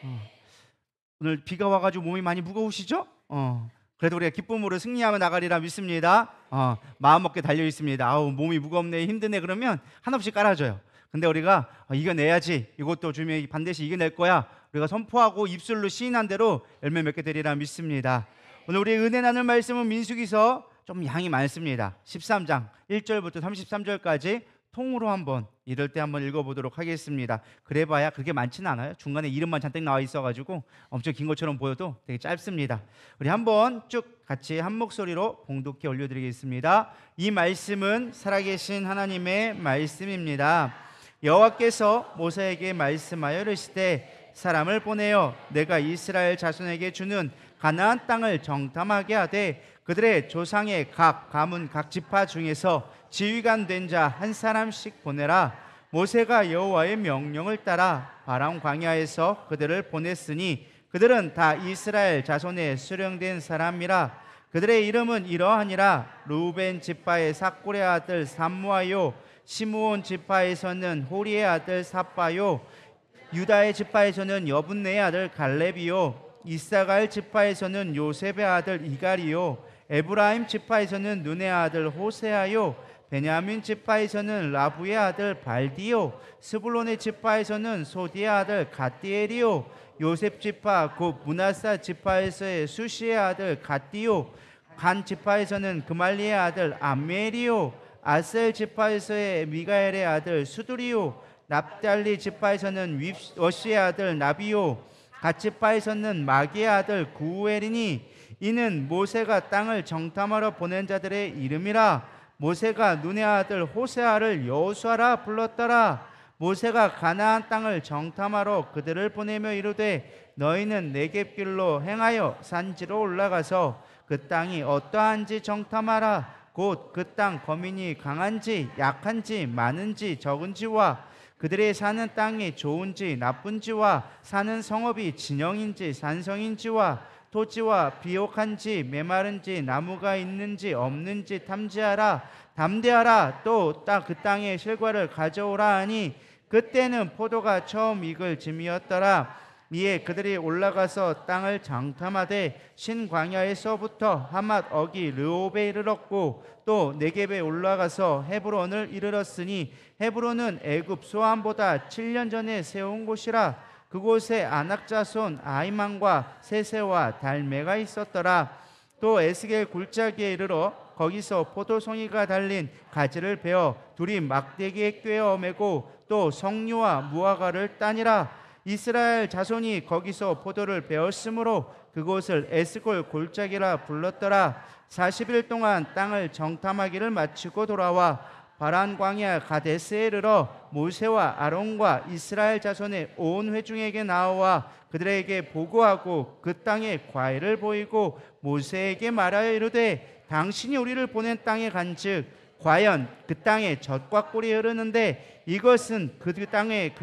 어. 오늘 비가 와가지고 몸이 많이 무거우시죠? 그래도 우리가 기쁨으로 승리하며 나가리라 믿습니다. 마음 먹게 달려 있습니다. 아우 몸이 무겁네 힘드네 그러면 한없이 깔아줘요. 근데 우리가 이겨내야지, 이것도 주님이 반드시 이겨낼 거야, 우리가 선포하고 입술로 시인한 대로 열매 맺게 되리라 믿습니다. 오늘 우리 은혜 나눌 말씀은 민수기서 좀 양이 많습니다. 13장 1절부터 33절까지 통으로 한번 이럴 때 한번 읽어보도록 하겠습니다. 그래봐야 그렇게 많지는 않아요. 중간에 이름만 잔뜩 나와 있어가지고 엄청 긴 것처럼 보여도 되게 짧습니다. 우리 한번 쭉 같이 한 목소리로 봉독해 올려드리겠습니다. 이 말씀은 살아계신 하나님의 말씀입니다. 여호와께서 모세에게 말씀하여 이르시되 사람을 보내어 내가 이스라엘 자손에게 주는 가나안 땅을 정탐하게 하되 그들의 조상의 각 가문 각 지파 중에서 지휘관 된 자 한 사람씩 보내라. 모세가 여호와의 명령을 따라 바람 광야에서 그들을 보냈으니 그들은 다 이스라엘 자손의 수령된 사람이라. 그들의 이름은 이러하니라. 루벤 지파의 삭골의 아들 삼무아요, 시므온 지파에서는 호리의 아들 삽바요, 유다의 지파에서는 여분네의 아들 갈렙이요, 이사갈 지파에서는 요셉의 아들 이갈이요, 에브라임 지파에서는 눈의 아들 호세아요, 베냐민 지파에서는 라부의 아들 발디요, 스불론의 지파에서는 소디의 아들 갓디엘이요, 요셉 지파 곧 므낫사 지파에서의 수시의 아들 갓디요, 간 지파에서는 그말리의 아들 암멜이요, 아셀 지파에서의 미가엘의 아들 수두리요, 납달리 지파에서는 워시의 아들 나비요, 갓 지파에서는 마기의 아들 구우엘이니 이는 모세가 땅을 정탐하러 보낸 자들의 이름이라. 모세가 눈의 아들 호세아를 여호수아라 불렀더라. 모세가 가나안 땅을 정탐하러 그들을 보내며 이르되 너희는 네겝길로 행하여 산지로 올라가서 그 땅이 어떠한지 정탐하라. 곧 그 땅 거민이 강한지 약한지 많은지 적은지와 그들의 사는 땅이 좋은지 나쁜지와 사는 성읍이 진영인지 산성인지와 토지와 비옥한지 메마른지 나무가 있는지 없는지 탐지하라. 담대하라. 또 그 땅의 실과를 가져오라 하니 그때는 포도가 처음 익을 즈미였더라. 이에 그들이 올라가서 땅을 장탐하되 신광야에서부터 하맛 어기 르홉에 이르렀고 또 네겝에 올라가서 헤브론을 이르렀으니 헤브론은 애굽 소안보다 7년 전에 세운 곳이라. 그곳에 아낙 자손 아히만과 세세와 달메가 있었더라. 또 에스겔 굴짜기에 이르러 거기서 포도송이가 달린 가지를 베어 둘이 막대기에 꿰어 매고 또 석류와 무화과를 따니라. 이스라엘 자손이 거기서 포도를 베었으므로 그곳을 에스골 골짜기라 불렀더라. 40일 동안 땅을 정탐하기를 마치고 돌아와 바란 광야 가데스에 이르러 모세와 아론과 이스라엘 자손의 온 회중에게 나와 그들에게 보고하고 그 땅의 과일을 보이고 모세에게 말하여 이르되 당신이 우리를 보낸 땅에 간즉 과연 그 땅에 젖과 꿀이 흐르는데 이것은 그 땅의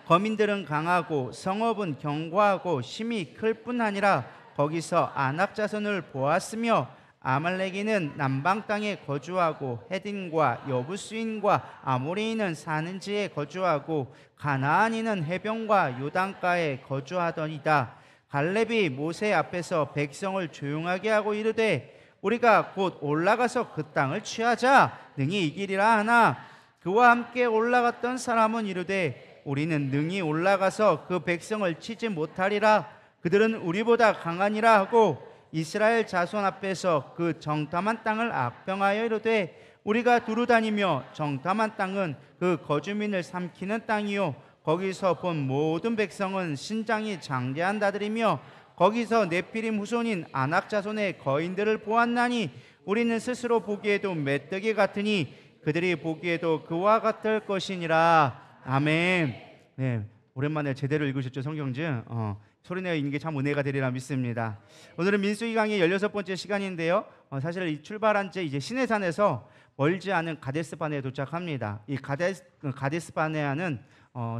거민들은 강하고 성읍은 견고하고 힘이 클 뿐 아니라 거기서 아낙 자손을 보았으며 아말렉인은 남방 땅에 거주하고 헤딘과 여부수인과 아모리인은 사는 지에 거주하고 가나안인은 해변과 요단가에 거주하더이다. 갈렙이 모세 앞에서 백성을 조용하게 하고 이르되 우리가 곧 올라가서 그 땅을 취하자 능히 이기리라 하나 그와 함께 올라갔던 사람은 이르되 우리는 능히 올라가서 그 백성을 치지 못하리라. 그들은 우리보다 강하니라 하고 이스라엘 자손 앞에서 그 정탐한 땅을 악평하여 이르되 우리가 두루 다니며 정탐한 땅은 그 거주민을 삼키는 땅이요 거기서 본 모든 백성은 신장이 장대한 자들이며 거기서 네피림 후손인 아낙 자손의 거인들을 보았나니 우리는 스스로 보기에도 메뚜기 같으니 그들이 보기에도 그와 같을 것이니라. 아멘. 네, 오랜만에 제대로 읽으셨죠 성경지? 소리내어 읽는 게 참 은혜가 되리라 믿습니다. 오늘은 민수기 강의 16번째 시간인데요. 사실 이 출발한 지 이제 시내산에서 멀지 않은 가데스바네에 도착합니다. 이 가데스바네아는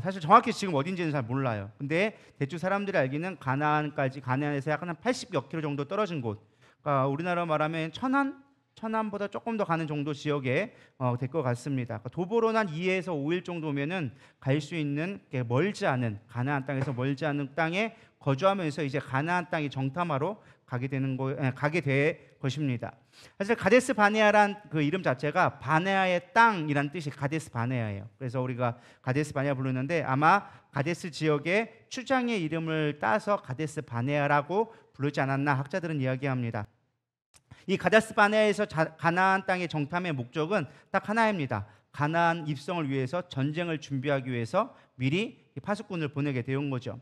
사실 정확히 지금 어딘지는 잘 몰라요. 근데 대충 사람들이 알기는 가나안에서 약 한 80여 킬로 정도 떨어진 곳. 그러니까 우리나라 말하면 천안 천안보다 조금 더 가는 정도 지역에 될 것 같습니다. 그러니까 도보로는 한 2에서 5일 정도면은 갈 수 있는 멀지 않은 가나안 땅에서 멀지 않은 땅에 거주하면서 이제 가나안 땅이 정탐하러 가게 될 것입니다. 사실 가데스 바네아란 그 이름 자체가 바네아의 땅이란 뜻이 가데스 바네아예요. 그래서 우리가 가데스 바네아 부르는데 아마 가데스 지역의 추장의 이름을 따서 가데스 바네아라고 부르지 않았나 학자들은 이야기합니다. 이 가데스 바네아에서 가나안 땅의 정탐의 목적은 딱 하나입니다. 가나안 입성을 위해서 전쟁을 준비하기 위해서 미리 파수꾼을 보내게 되온 거죠.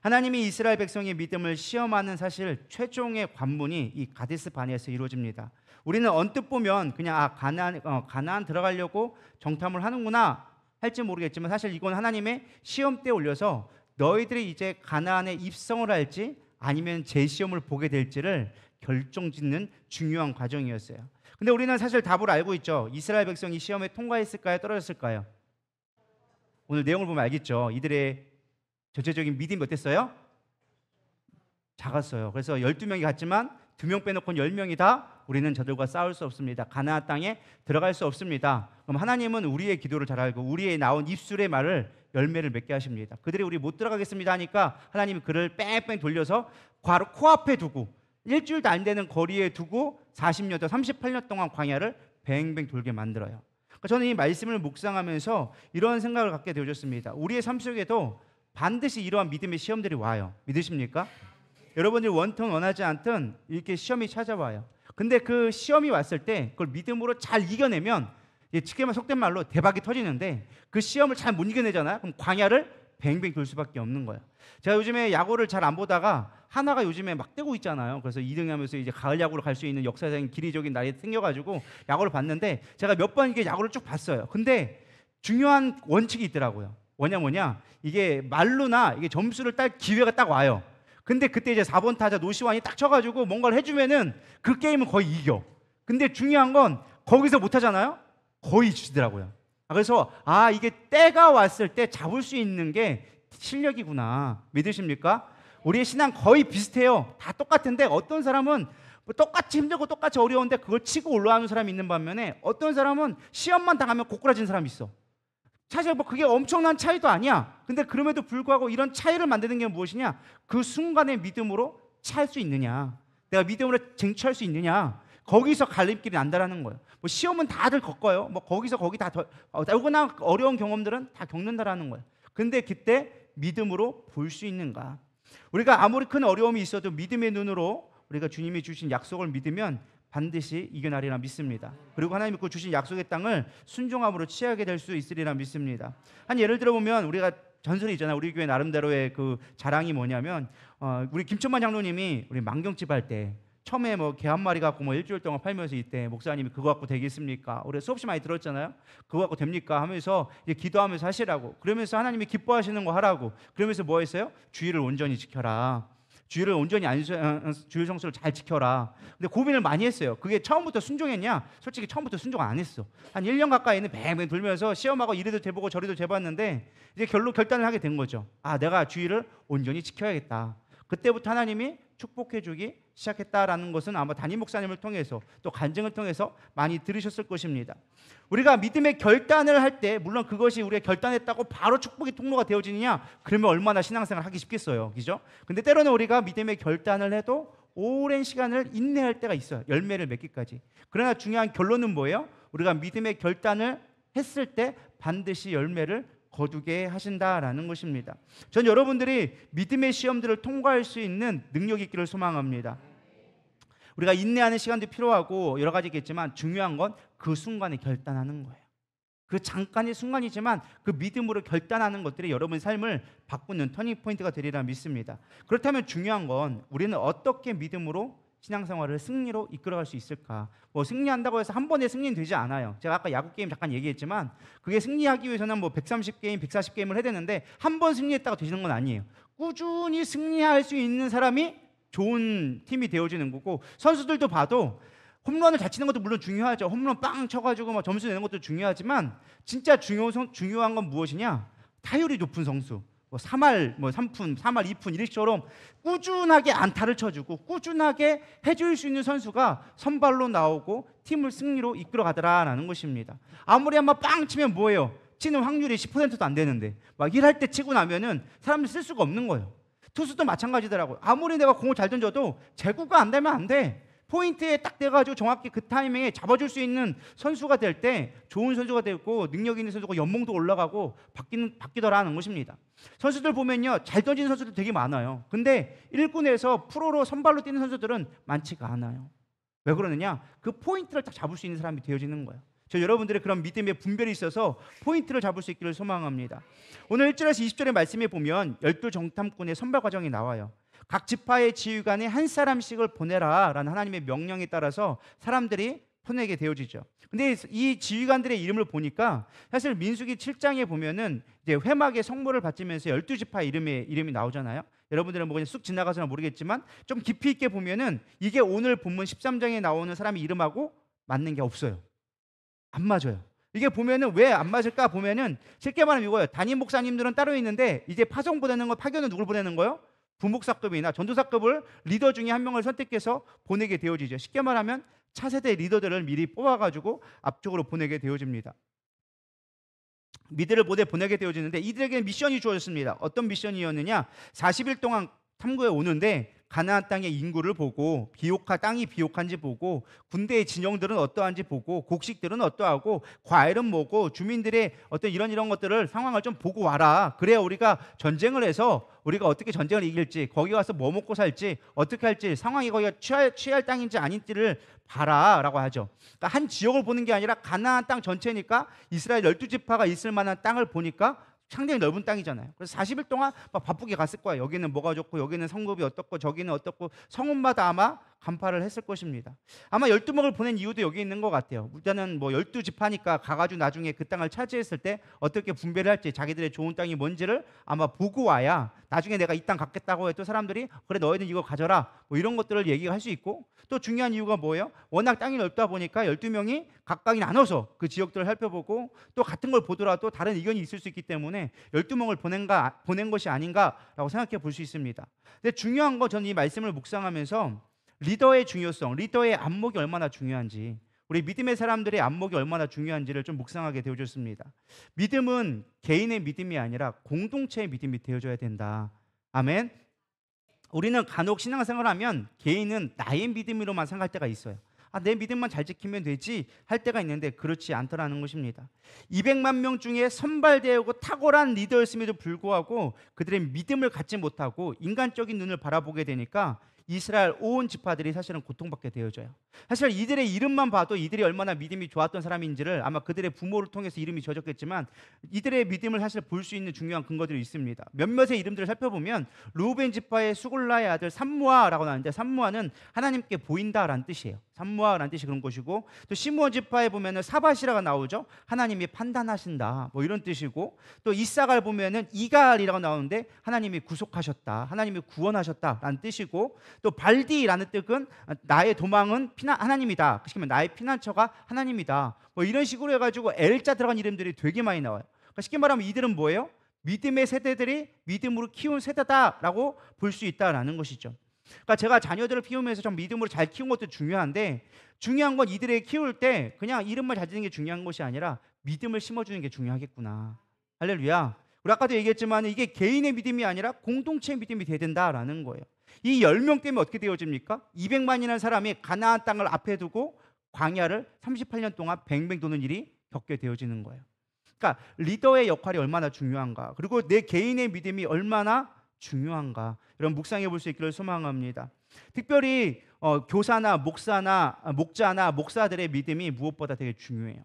하나님이 이스라엘 백성의 믿음을 시험하는 사실 최종의 관문이 이 가데스 바네아에서 이루어집니다. 우리는 언뜻 보면 그냥 가나안 들어가려고 정탐을 하는구나 할지 모르겠지만 사실 이건 하나님의 시험대에 올려서 너희들이 이제 가나안에 입성을 할지 아니면 재시험을 보게 될지를 결정짓는 중요한 과정이었어요. 근데 우리는 사실 답을 알고 있죠. 이스라엘 백성이 시험에 통과했을까요? 떨어졌을까요? 오늘 내용을 보면 알겠죠. 이들의 전체적인 믿음이 어땠어요? 작았어요. 그래서 12명이 갔지만 2명 빼놓고는 10명이 다 우리는 저들과 싸울 수 없습니다. 가나안 땅에 들어갈 수 없습니다. 그럼 하나님은 우리의 기도를 잘 알고 우리의 나온 입술의 말을 열매를 맺게 하십니다. 그들이 우리 못 들어가겠습니다 하니까 하나님은 그를 뺑뺑 돌려서 바로 코앞에 두고 일주일도 안 되는 거리에 두고 40년 또 38년 동안 광야를 뱅뱅 돌게 만들어요. 그러니까 저는 이 말씀을 묵상하면서 이런 생각을 갖게 되어졌습니다. 우리의 삶 속에도 반드시 이러한 믿음의 시험들이 와요. 믿으십니까? 여러분들이 원튼 원하지 않든 이렇게 시험이 찾아와요. 근데 그 시험이 왔을 때 그걸 믿음으로 잘 이겨내면 쉽게 속된 말로 대박이 터지는데 그 시험을 잘 못 이겨내잖아요. 그럼 광야를 뱅뱅 돌 수밖에 없는 거예요. 제가 요즘에 야구를 잘 안 보다가 하나가 요즘에 막 뛰고 있잖아요. 그래서 2등 하면서 이제 가을 야구로 갈 수 있는 역사적인 기리적인 날이 생겨가지고 야구를 봤는데 제가 몇 번 이게 야구를 쭉 봤어요. 근데 중요한 원칙이 있더라고요. 뭐냐 이게 말루나 이게 점수를 딸 기회가 딱 와요. 근데 그때 이제 4번 타자 노시환이 딱 쳐가지고 뭔가를 해주면은 그 게임은 거의 이겨. 근데 중요한 건 거기서 못 하잖아요. 거의 지더라고요. 그래서 이게 때가 왔을 때 잡을 수 있는 게 실력이구나. 믿으십니까? 우리의 신앙 거의 비슷해요. 다 똑같은데 어떤 사람은 똑같이 힘들고 똑같이 어려운데 그걸 치고 올라가는 사람이 있는 반면에 어떤 사람은 시험만 당하면 고꾸라진 사람이 있어. 사실 그게 엄청난 차이도 아니야. 근데 그럼에도 불구하고 이런 차이를 만드는 게 무엇이냐? 그 순간의 믿음으로 찰 수 있느냐? 내가 믿음으로 쟁취할 수 있느냐? 거기서 갈림길이 난다라는 거예요. 시험은 다들 겪어요. 거기서 거기 다 얼마나 어려운 경험들은 다 겪는다라는 거예요. 근데 그때 믿음으로 볼 수 있는가? 우리가 아무리 큰 어려움이 있어도 믿음의 눈으로 우리가 주님이 주신 약속을 믿으면 반드시 이겨나리라 믿습니다. 그리고 하나님이 그 주신 약속의 땅을 순종함으로 취하게 될 수 있으리라 믿습니다. 한 예를 들어 보면 우리가 전설이 있잖아요. 우리 교회 나름대로의 그 자랑이 뭐냐면 우리 김천만 장로님이 우리 만경집 할 때 처음에 개 한 마리 갖고 일주일 동안 팔면서 이때 목사님이 그거 갖고 되겠습니까? 우리 수없이 많이 들었잖아요. 그거 갖고 됩니까? 하면서 이제 기도하면서 하시라고. 그러면서 하나님이 기뻐하시는 거 하라고. 그러면서 뭐 했어요? 주의를 온전히 지켜라. 주의를 온전히 주의 성수를 잘 지켜라. 근데 고민을 많이 했어요. 그게 처음부터 순종했냐? 솔직히 처음부터 순종 안 했어. 한 1년 가까이는 뱅뱅 돌면서 시험하고 이리도 돼보고 저리도 돼봤는데 이제 결단을 하게 된 거죠. 내가 주의를 온전히 지켜야겠다. 그때부터 하나님이 축복해주기 시작했다라는 것은 아마 담임 목사님을 통해서 또 간증을 통해서 많이 들으셨을 것입니다. 우리가 믿음의 결단을 할 때 물론 그것이 우리가 결단했다고 바로 축복의 통로가 되어지느냐? 그러면 얼마나 신앙생활 하기 쉽겠어요. 그죠? 근데 때로는 우리가 믿음의 결단을 해도 오랜 시간을 인내할 때가 있어요. 열매를 맺기까지. 그러나 중요한 결론은 뭐예요? 우리가 믿음의 결단을 했을 때 반드시 열매를 거두게 하신다라는 것입니다. 전 여러분들이 믿음의 시험들을 통과할 수 있는 능력이 있기를 소망합니다. 우리가 인내하는 시간도 필요하고 여러 가지 있겠지만 중요한 건 그 순간에 결단하는 거예요. 그 잠깐의 순간이지만 그 믿음으로 결단하는 것들이 여러분의 삶을 바꾸는 터닝 포인트가 되리라 믿습니다. 그렇다면 중요한 건 우리는 어떻게 믿음으로 신앙생활을 승리로 이끌어갈 수 있을까? 승리한다고 해서 한 번에 승리는 되지 않아요. 제가 아까 야구 게임 잠깐 얘기했지만 그게 승리하기 위해서는 130게임, 140게임을 해야 되는데 한 번 승리했다고 되시는 건 아니에요. 꾸준히 승리할 수 있는 사람이 좋은 팀이 되어지는 거고 선수들도 봐도 홈런을 잘 치는 것도 물론 중요하죠. 홈런 빵 쳐가지고 점수 내는 것도 중요하지만 진짜 중요한 건 무엇이냐? 타율이 높은 선수, 뭐 3할 뭐 3푼, 3할 2푼 이렇게처럼 꾸준하게 안타를 쳐주고 꾸준하게 해줄 수 있는 선수가 선발로 나오고 팀을 승리로 이끌어가더라라는 것입니다. 아무리 한번 빵 치면 뭐예요? 치는 확률이 10%도 안 되는데 막 일할 때 치고 나면은 사람들 쓸 수가 없는 거예요. 투수도 마찬가지더라고요. 아무리 내가 공을 잘 던져도 제구가 안 되면 안 돼. 포인트에 딱 돼가지고 정확히 그 타이밍에 잡아줄 수 있는 선수가 될 때 좋은 선수가 되고 능력 있는 선수가 연봉도 올라가고 바뀌더라는 것입니다. 선수들 보면요, 잘 던지는 선수들 되게 많아요. 근데 1군에서 프로로 선발로 뛰는 선수들은 많지가 않아요. 왜 그러느냐? 그 포인트를 딱 잡을 수 있는 사람이 되어지는 거예요. 저 여러분들의 그런 믿음의 분별이 있어서 포인트를 잡을 수 있기를 소망합니다. 오늘 1절에서 20절의 말씀에 보면 12정탐꾼의 선발 과정이 나와요. 각 지파의 지휘관에 한 사람씩을 보내라 라는 하나님의 명령에 따라서 사람들이 보내게 되어지죠. 근데 이 지휘관들의 이름을 보니까 사실 민수기 7장에 보면은 이제 회막의 성물을 바치면서 12지파 이름이 나오잖아요. 여러분들은 뭐 그냥 쑥 지나가서는 모르겠지만 좀 깊이 있게 보면은 이게 오늘 본문 13장에 나오는 사람의 이름하고 맞는 게 없어요. 안 맞아요. 이게 보면은 왜 안 맞을까 보면은 쉽게 말하면 이거예요. 담임 목사님들은 따로 있는데 이제 파송 보내는 거, 파견은 누굴 보내는 거예요? 부목사급이나 전도사급을 리더 중에 한 명을 선택해서 보내게 되어지죠. 쉽게 말하면 차세대 리더들을 미리 뽑아가지고 앞쪽으로 보내게 되어집니다. 미드를 보내게 되어지는데 이들에게 미션이 주어졌습니다. 어떤 미션이었느냐? 40일 동안 탐구해 오는데 가나안 땅의 인구를 보고 땅이 비옥한지 보고 군대의 진영들은 어떠한지 보고 곡식들은 어떠하고 과일은 뭐고 주민들의 어떤 이런 것들을 상황을 좀 보고 와라. 그래야 우리가 전쟁을 해서 우리가 어떻게 전쟁을 이길지, 거기 가서 뭐 먹고 살지, 어떻게 할지, 상황이 거기가 취할 땅인지 아닌지를 봐라라고 하죠. 그러니까 한 지역을 보는 게 아니라 가나안 땅 전체니까 이스라엘 12지파가 있을 만한 땅을 보니까 상당히 넓은 땅이잖아요. 그래서 40일 동안 막 바쁘게 갔을 거야. 여기는 뭐가 좋고 여기는 성급이 어떻고 저기는 어떻고 성읍마다 아마 간파를 했을 것입니다. 아마 12명을 보낸 이유도 여기 있는 것 같아요. 일단은 뭐 12지파니까 가가지고 나중에 그 땅을 차지했을 때 어떻게 분배를 할지, 자기들의 좋은 땅이 뭔지를 아마 보고 와야 나중에 내가 이 땅 갖겠다고 해도 사람들이 그래 너희는 이거 가져라 뭐 이런 것들을 얘기할 수 있고, 또 중요한 이유가 뭐예요? 워낙 땅이 넓다 보니까 12명이 각각이 나눠서 그 지역들을 살펴보고 또 같은 걸 보더라도 다른 의견이 있을 수 있기 때문에 12명을 보낸 것이 아닌가라고 생각해 볼 수 있습니다. 근데 중요한 건 저는 이 말씀을 묵상하면서 리더의 중요성, 리더의 안목이 얼마나 중요한지, 우리 믿음의 사람들의 안목이 얼마나 중요한지를 좀 묵상하게 되어졌습니다. 믿음은 개인의 믿음이 아니라 공동체의 믿음이 되어져야 된다. 아멘. 우리는 간혹 신앙생활을 하면 개인은 나의 믿음으로만 생각할 때가 있어요. 내 믿음만 잘 지키면 되지 할 때가 있는데 그렇지 않더라는 것입니다. 200만 명 중에 선발되고 탁월한 리더였음에도 불구하고 그들의 믿음을 갖지 못하고 인간적인 눈을 바라보게 되니까 이스라엘 온 지파들이 사실은 고통받게 되어져요. 사실 이들의 이름만 봐도 이들이 얼마나 믿음이 좋았던 사람인지를 아마 그들의 부모를 통해서 이름이 지어졌겠지만 이들의 믿음을 사실 볼 수 있는 중요한 근거들이 있습니다. 몇몇의 이름들을 살펴보면 루벤 지파의 수골라의 아들 삼무아라고 나오는데, 삼무아는 하나님께 보인다라는 뜻이에요. 삼무아라는 뜻이 그런 것이고, 또 시므온 지파에 보면은 사밧이라고 나오죠. 하나님이 판단하신다 뭐 이런 뜻이고, 또 이사갈 보면은 이갈이라고 나오는데 하나님이 구속하셨다, 하나님이 구원하셨다라는 뜻이고, 또 발디라는 뜻은 나의 도망은 하나님이다. 그러면 나의 피난처가 하나님이다. 뭐 이런 식으로 해가지고 L자 들어간 이름들이 되게 많이 나와요. 그러니까 쉽게 말하면 이들은 뭐예요? 믿음의 세대들이 믿음으로 키운 세대다라고 볼 수 있다라는 것이죠. 그러니까 제가 자녀들을 키우면서 좀 믿음으로 잘 키운 것도 중요한데, 중요한 건 이들을 키울 때 그냥 이름만 잘 짓는 게 중요한 것이 아니라 믿음을 심어주는 게 중요하겠구나. 할렐루야. 우리 아까도 얘기했지만 이게 개인의 믿음이 아니라 공동체의 믿음이 돼야 된다라는 거예요. 이 10명 때문에 어떻게 되어집니까? 200만이라는 사람이 가나안 땅을 앞에 두고 광야를 38년 동안 뱅뱅 도는 일이 겪게 되어지는 거예요. 그러니까 리더의 역할이 얼마나 중요한가, 그리고 내 개인의 믿음이 얼마나 중요한가, 이런 묵상해 볼 수 있기를 소망합니다. 특별히 교사나 목자나 목사들의 믿음이 무엇보다 되게 중요해요.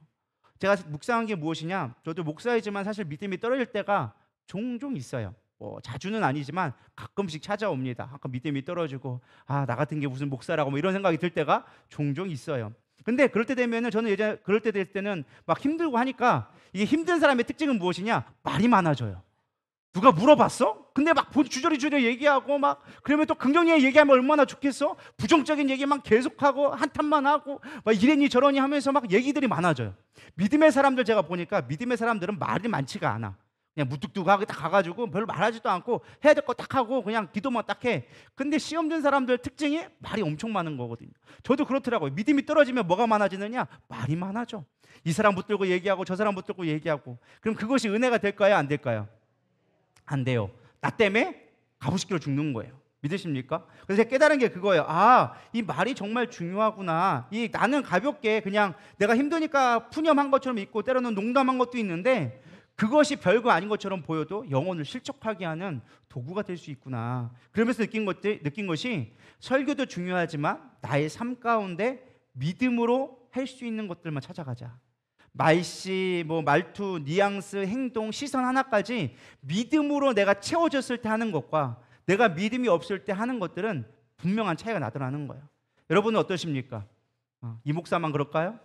제가 묵상한 게 무엇이냐, 저도 목사이지만 사실 믿음이 떨어질 때가 종종 있어요. 자주는 아니지만 가끔씩 찾아옵니다. 아까 믿음이 떨어지고 나 같은 게 무슨 목사라고 뭐 이런 생각이 들 때가 종종 있어요. 근데 그럴 때 되면은 저는 예전에 그럴 때 될 때는 막 힘들고 하니까, 이게 힘든 사람의 특징은 무엇이냐, 말이 많아져요. 누가 물어봤어? 근데 막 주저리 얘기하고 막, 그러면 또 긍정적인 얘기하면 얼마나 좋겠어? 부정적인 얘기만 계속하고 한탄만 하고 막 이래니 저러니 하면서 막 얘기들이 많아져요. 믿음의 사람들 제가 보니까 믿음의 사람들은 말이 많지가 않아. 그냥 무뚝뚝하게 딱 가가지고 별로 말하지도 않고 해야 될 거 딱 하고 그냥 기도만 딱 해. 근데 시험 든 사람들 특징이 말이 엄청 많은 거거든요. 저도 그렇더라고요. 믿음이 떨어지면 뭐가 많아지느냐? 말이 많아져. 이 사람 붙들고 얘기하고 저 사람 붙들고 얘기하고. 그럼 그것이 은혜가 될까요? 안 될까요? 안 돼요. 나 때문에 가부시키러 죽는 거예요. 믿으십니까? 그래서 제가 깨달은 게 그거예요. 아, 이 말이 정말 중요하구나. 이 나는 가볍게 그냥 내가 힘드니까 푸념한 것처럼 있고 때로는 농담한 것도 있는데 그것이 별거 아닌 것처럼 보여도 영혼을 실족하게 하는 도구가 될 수 있구나. 그러면서 느낀 것이 설교도 중요하지만 나의 삶 가운데 믿음으로 할 수 있는 것들만 찾아가자. 말씨, 말투, 뉘앙스, 행동, 시선 하나까지 믿음으로 내가 채워졌을 때 하는 것과 내가 믿음이 없을 때 하는 것들은 분명한 차이가 나더라는 거예요. 여러분은 어떠십니까? 이 목사만 그럴까요?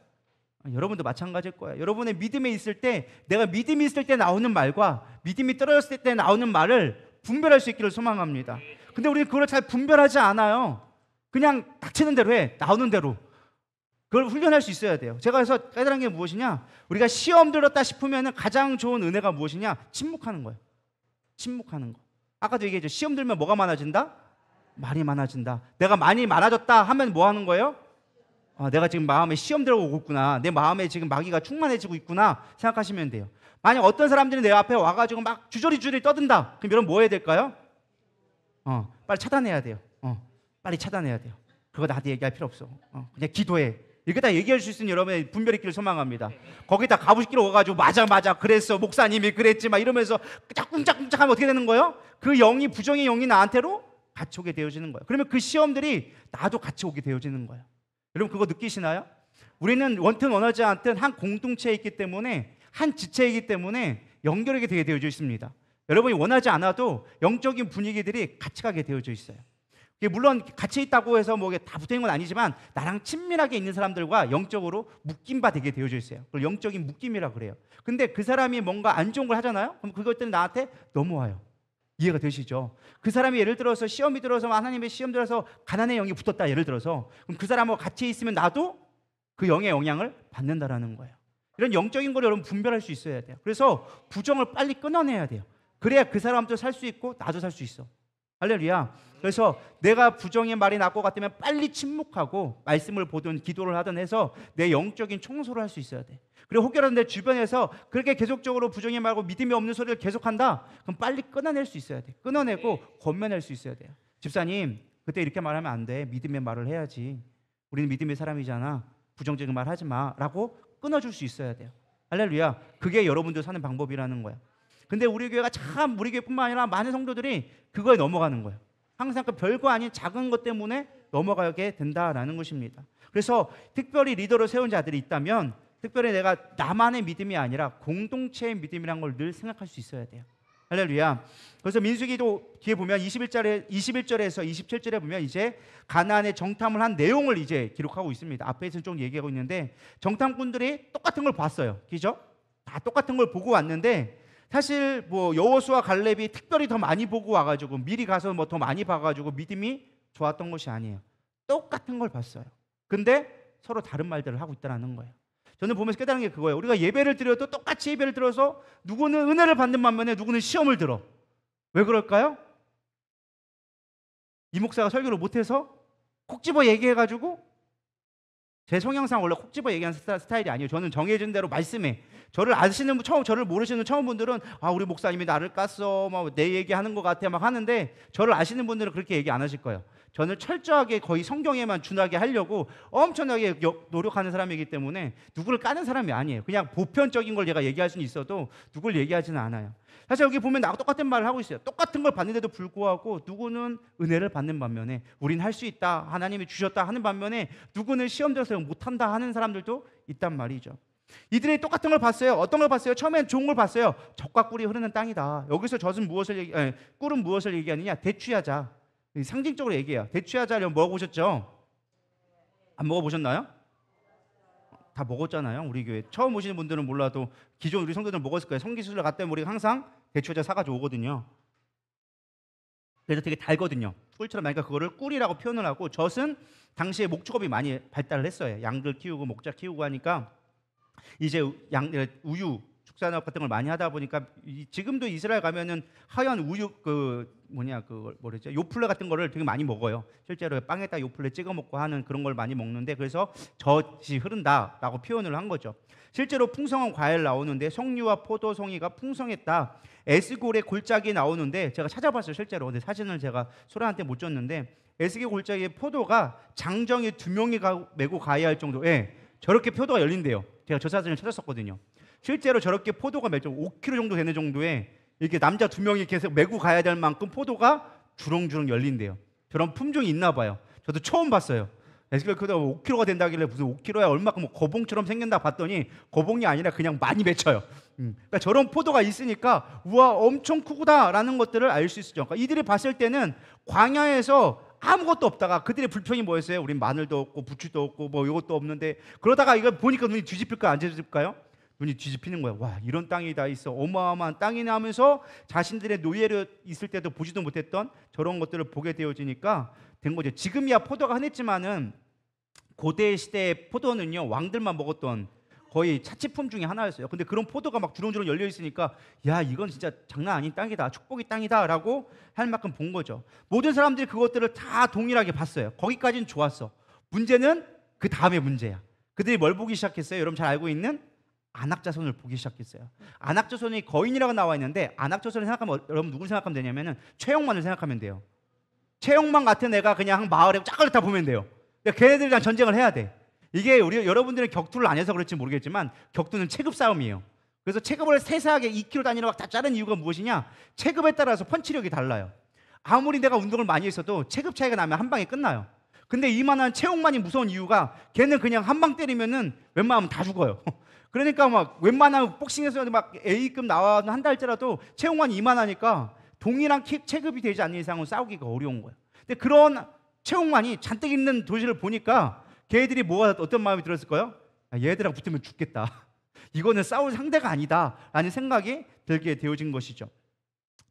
여러분도 마찬가지일 거예요. 여러분의 믿음에 있을 때, 내가 믿음이 있을 때 나오는 말과 믿음이 떨어졌을 때 나오는 말을 분별할 수 있기를 소망합니다. 근데 우리는 그걸 잘 분별하지 않아요. 그냥 닥치는 대로 해, 나오는 대로. 그걸 훈련할 수 있어야 돼요. 제가 그래서 깨달은 게 무엇이냐? 우리가 시험 들었다 싶으면 가장 좋은 은혜가 무엇이냐? 침묵하는 거예요. 침묵하는 거. 아까도 얘기했죠. 시험 들면 뭐가 많아진다? 말이 많아진다. 내가 많이 많아졌다 하면 뭐 하는 거예요? 내가 지금 마음에 시험 들어오고 있구나. 내 마음에 지금 마귀가 충만해지고 있구나 생각하시면 돼요. 만약 어떤 사람들이 내 앞에 와가지고 막 주저리 떠든다. 그럼 여러분 뭐 해야 될까요? 빨리 차단해야 돼요. 빨리 차단해야 돼요. 그거 나한테 얘기할 필요 없어. 그냥 기도해. 이렇게 다 얘기할 수 있으니 여러분의 분별이 있기를 소망합니다. 거기다 가부시키러 와가지고 맞아 그랬어. 목사님이 그랬지 막 이러면서 꿍짝꿍짝하면 어떻게 되는 거예요? 그 영이 부정의 영이 나한테로 같이 오게 되어지는 거예요. 그러면 그 시험들이 나도 같이 오게 되어지는 거예요. 여러분 그거 느끼시나요? 우리는 원튼 원하지 않든 한 공동체에 있기 때문에 한 지체이기 때문에 연결하게 되게 되어져 있습니다. 여러분이 원하지 않아도 영적인 분위기들이 같이 가게 되어져 있어요. 물론 같이 있다고 해서 다 붙어 있는 건 아니지만 나랑 친밀하게 있는 사람들과 영적으로 묶임 바 되게 되어져 있어요. 그걸 영적인 묶임이라 그래요. 근데 그 사람이 뭔가 안 좋은 걸 하잖아요. 그럼 그것들은 나한테 넘어와요. 이해가 되시죠? 그 사람이 예를 들어서 시험이 들어서 하나님의 시험 들어서 가난의 영이 붙었다 예를 들어서 그럼 그 사람하고 같이 있으면 나도 그 영의 영향을 받는다라는 거예요. 이런 영적인 걸 여러분 분별할 수 있어야 돼요. 그래서 부정을 빨리 끊어내야 돼요. 그래야 그 사람도 살 수 있고 나도 살 수 있어. 할렐루야. 그래서 내가 부정의 말이 나올 것 같으면 빨리 침묵하고 말씀을 보든 기도를 하든 해서 내 영적인 청소를 할 수 있어야 돼. 그리고 혹여라도 내 주변에서 그렇게 계속적으로 부정의 말고 믿음이 없는 소리를 계속한다. 그럼 빨리 끊어낼 수 있어야 돼. 끊어내고 권면할 수 있어야 돼요. 집사님, 그때 이렇게 말하면 안 돼. 믿음의 말을 해야지. 우리는 믿음의 사람이잖아. 부정적인 말 하지 마. 라고 끊어줄 수 있어야 돼요. 할렐루야. 그게 여러분들 사는 방법이라는 거야. 근데 우리 교회가 참 우리 교회뿐만 아니라 많은 성도들이 그거에 넘어가는 거예요. 항상 그 별거 아닌 작은 것 때문에 넘어가게 된다라는 것입니다. 그래서 특별히 리더로 세운 자들이 있다면 특별히 내가 나만의 믿음이 아니라 공동체의 믿음이라는 걸 늘 생각할 수 있어야 돼요. 할렐루야. 그래서 민수기도 뒤에 보면 21절에서 27절에 보면 이제 가나안의 정탐을 한 내용을 이제 기록하고 있습니다. 앞에서 좀 얘기하고 있는데 정탐꾼들이 똑같은 걸 봤어요. 그죠? 다 똑같은 걸 보고 왔는데 사실 여호수아 갈렙이 특별히 더 많이 보고 와가지고 미리 가서 더 많이 봐가지고 믿음이 좋았던 것이 아니에요. 똑같은 걸 봤어요. 근데 서로 다른 말들을 하고 있다는 거예요. 저는 보면서 깨달은 게 그거예요. 우리가 예배를 드려도 똑같이 예배를 들어서 누구는 은혜를 받는 반면에 누구는 시험을 들어. 왜 그럴까요? 이 목사가 설교를 못해서 콕 집어 얘기해가지고 제 성향상 원래 콕 집어 얘기하는 스타일이 아니에요. 저는 정해진 대로 말씀해. 저를 아시는 분, 저를 모르시는 처음 분들은 우리 목사님이 나를 깠어, 내 얘기하는 것 같아 막 하는데 저를 아시는 분들은 그렇게 얘기 안 하실 거예요. 저는 철저하게 거의 성경에만 준하게 하려고 엄청나게 노력하는 사람이기 때문에 누구를 까는 사람이 아니에요. 그냥 보편적인 걸 제가 얘기할 수는 있어도 누구를 얘기하지는 않아요. 사실 여기 보면 나하고 똑같은 말을 하고 있어요. 똑같은 걸 받는데도 불구하고 누구는 은혜를 받는 반면에 우린 할 수 있다, 하나님이 주셨다 하는 반면에 누구는 시험 들어서 못한다 하는 사람들도 있단 말이죠. 이들이 똑같은 걸 봤어요. 어떤 걸 봤어요? 처음엔 좋은 걸 봤어요. 젖과 꿀이 흐르는 땅이다. 여기서 꿀은 무엇을 얘기하느냐? 대취하자. 상징적으로 얘기해요. 대취하자를 먹어보셨죠? 안 먹어보셨나요? 다 먹었잖아요. 우리 교회 처음 오시는 분들은 몰라도 기존 우리 성도들은 먹었을 거예요. 성기수를 갔다 우리가 항상 대추자 사가지고 오거든요. 그래서 되게 달거든요. 꿀처럼. 그러니까 그거를 꿀이라고 표현을 하고 젖은 당시에 목축업이 많이 발달을 했어요. 양들 키우고 목자 키우고 하니까 이제 우유 축산업 같은 걸 많이 하다 보니까 지금도 이스라엘 가면은 하얀 우유 뭐랬죠? 요플레 같은 거를 되게 많이 먹어요. 실제로 빵에다 요플레 찍어 먹고 하는 그런 걸 많이 먹는데, 그래서 젖이 흐른다라고 표현을 한 거죠. 실제로 풍성한 과일 나오는데 석류와 포도송이가 풍성했다. 에스골의 골짜기 나오는데 제가 찾아봤어요, 실제로. 근데 사진을 제가 소라한테 못 줬는데 에스겔 골짜기에 포도가 장정이 2명이 메고 가야 할 정도에 저렇게 포도가 열린대요. 제가 저 사진을 찾았었거든요. 실제로 저렇게 포도가 몇 5kg 정도 되는 정도에 이렇게 남자 2명이 계속 메고 가야 될 만큼 포도가 주렁주렁 열린대요. 저런 품종이 있나 봐요. 저도 처음 봤어요. 에스겔 포도가 5kg가 된다길래 무슨 5kg야 얼마큼 뭐 거봉처럼 생긴다 봤더니 거봉이 아니라 그냥 많이 맺혀요. 그러니까 저런 포도가 있으니까 우와 엄청 크구나라는 것들을 알 수 있었죠. 그러니까 이들이 봤을 때는 광야에서 아무것도 없다가 그들의 불평이 뭐였어요? 우린 마늘도 없고 부추도 없고 뭐 이것도 없는데, 그러다가 이거 보니까 눈이 뒤집힐까요? 안 뒤집힐까요? 눈이 뒤집히는 거예요. 와, 이런 땅이 다 있어. 어마어마한 땅이네 하면서 자신들의 노예로 있을 때도 보지도 못했던 저런 것들을 보게 되어지니까 된 거죠. 지금이야 포도가 흔했지만은 고대 시대의 포도는요, 왕들만 먹었던 거의 차치품 중에 하나였어요. 근데 그런 포도가 막 주렁주렁 열려 있으니까 야, 이건 진짜 장난 아닌 땅이다, 축복의 땅이다라고 할 만큼 본 거죠. 모든 사람들이 그것들을 다 동일하게 봤어요. 거기까지는 좋았어. 문제는 그 다음에 문제야. 그들이 뭘 보기 시작했어요? 여러분 잘 알고 있는 안악자손을 보기 시작했어요. 안악자손이 거인이라고 나와 있는데, 안악자손을 생각하면 여러분 누굴 생각하면 되냐면은 최영만을 생각하면 돼요. 최영만 같은 애가 그냥 마을에 쫙 다 보면 돼요. 걔네들이랑 전쟁을 해야 돼. 이게 여러분들은 격투를 안 해서 그럴지 모르겠지만 격투는 체급 싸움이에요. 그래서 체급을 세세하게 2kg 단위로 막 다 자른 이유가 무엇이냐? 체급에 따라서 펀치력이 달라요. 아무리 내가 운동을 많이 했어도 체급 차이가 나면 한 방에 끝나요. 근데 이만한 최홍만이 무서운 이유가 걔는 그냥 한 방 때리면은 웬만하면 다 죽어요. 그러니까 막 웬만한 복싱에서 막 A급 나와서 한다 할지라도 최홍만이 이만하니까 동일한 체급이 되지 않는 이상은 싸우기가 어려운 거예요. 근데 그런 최홍만이 잔뜩 있는 도시를 보니까 걔들이 어떤 마음이 들었을까요? 아, 얘들랑 붙으면 죽겠다. 이거는 싸울 상대가 아니다 라는 생각이 들게 되어진 것이죠.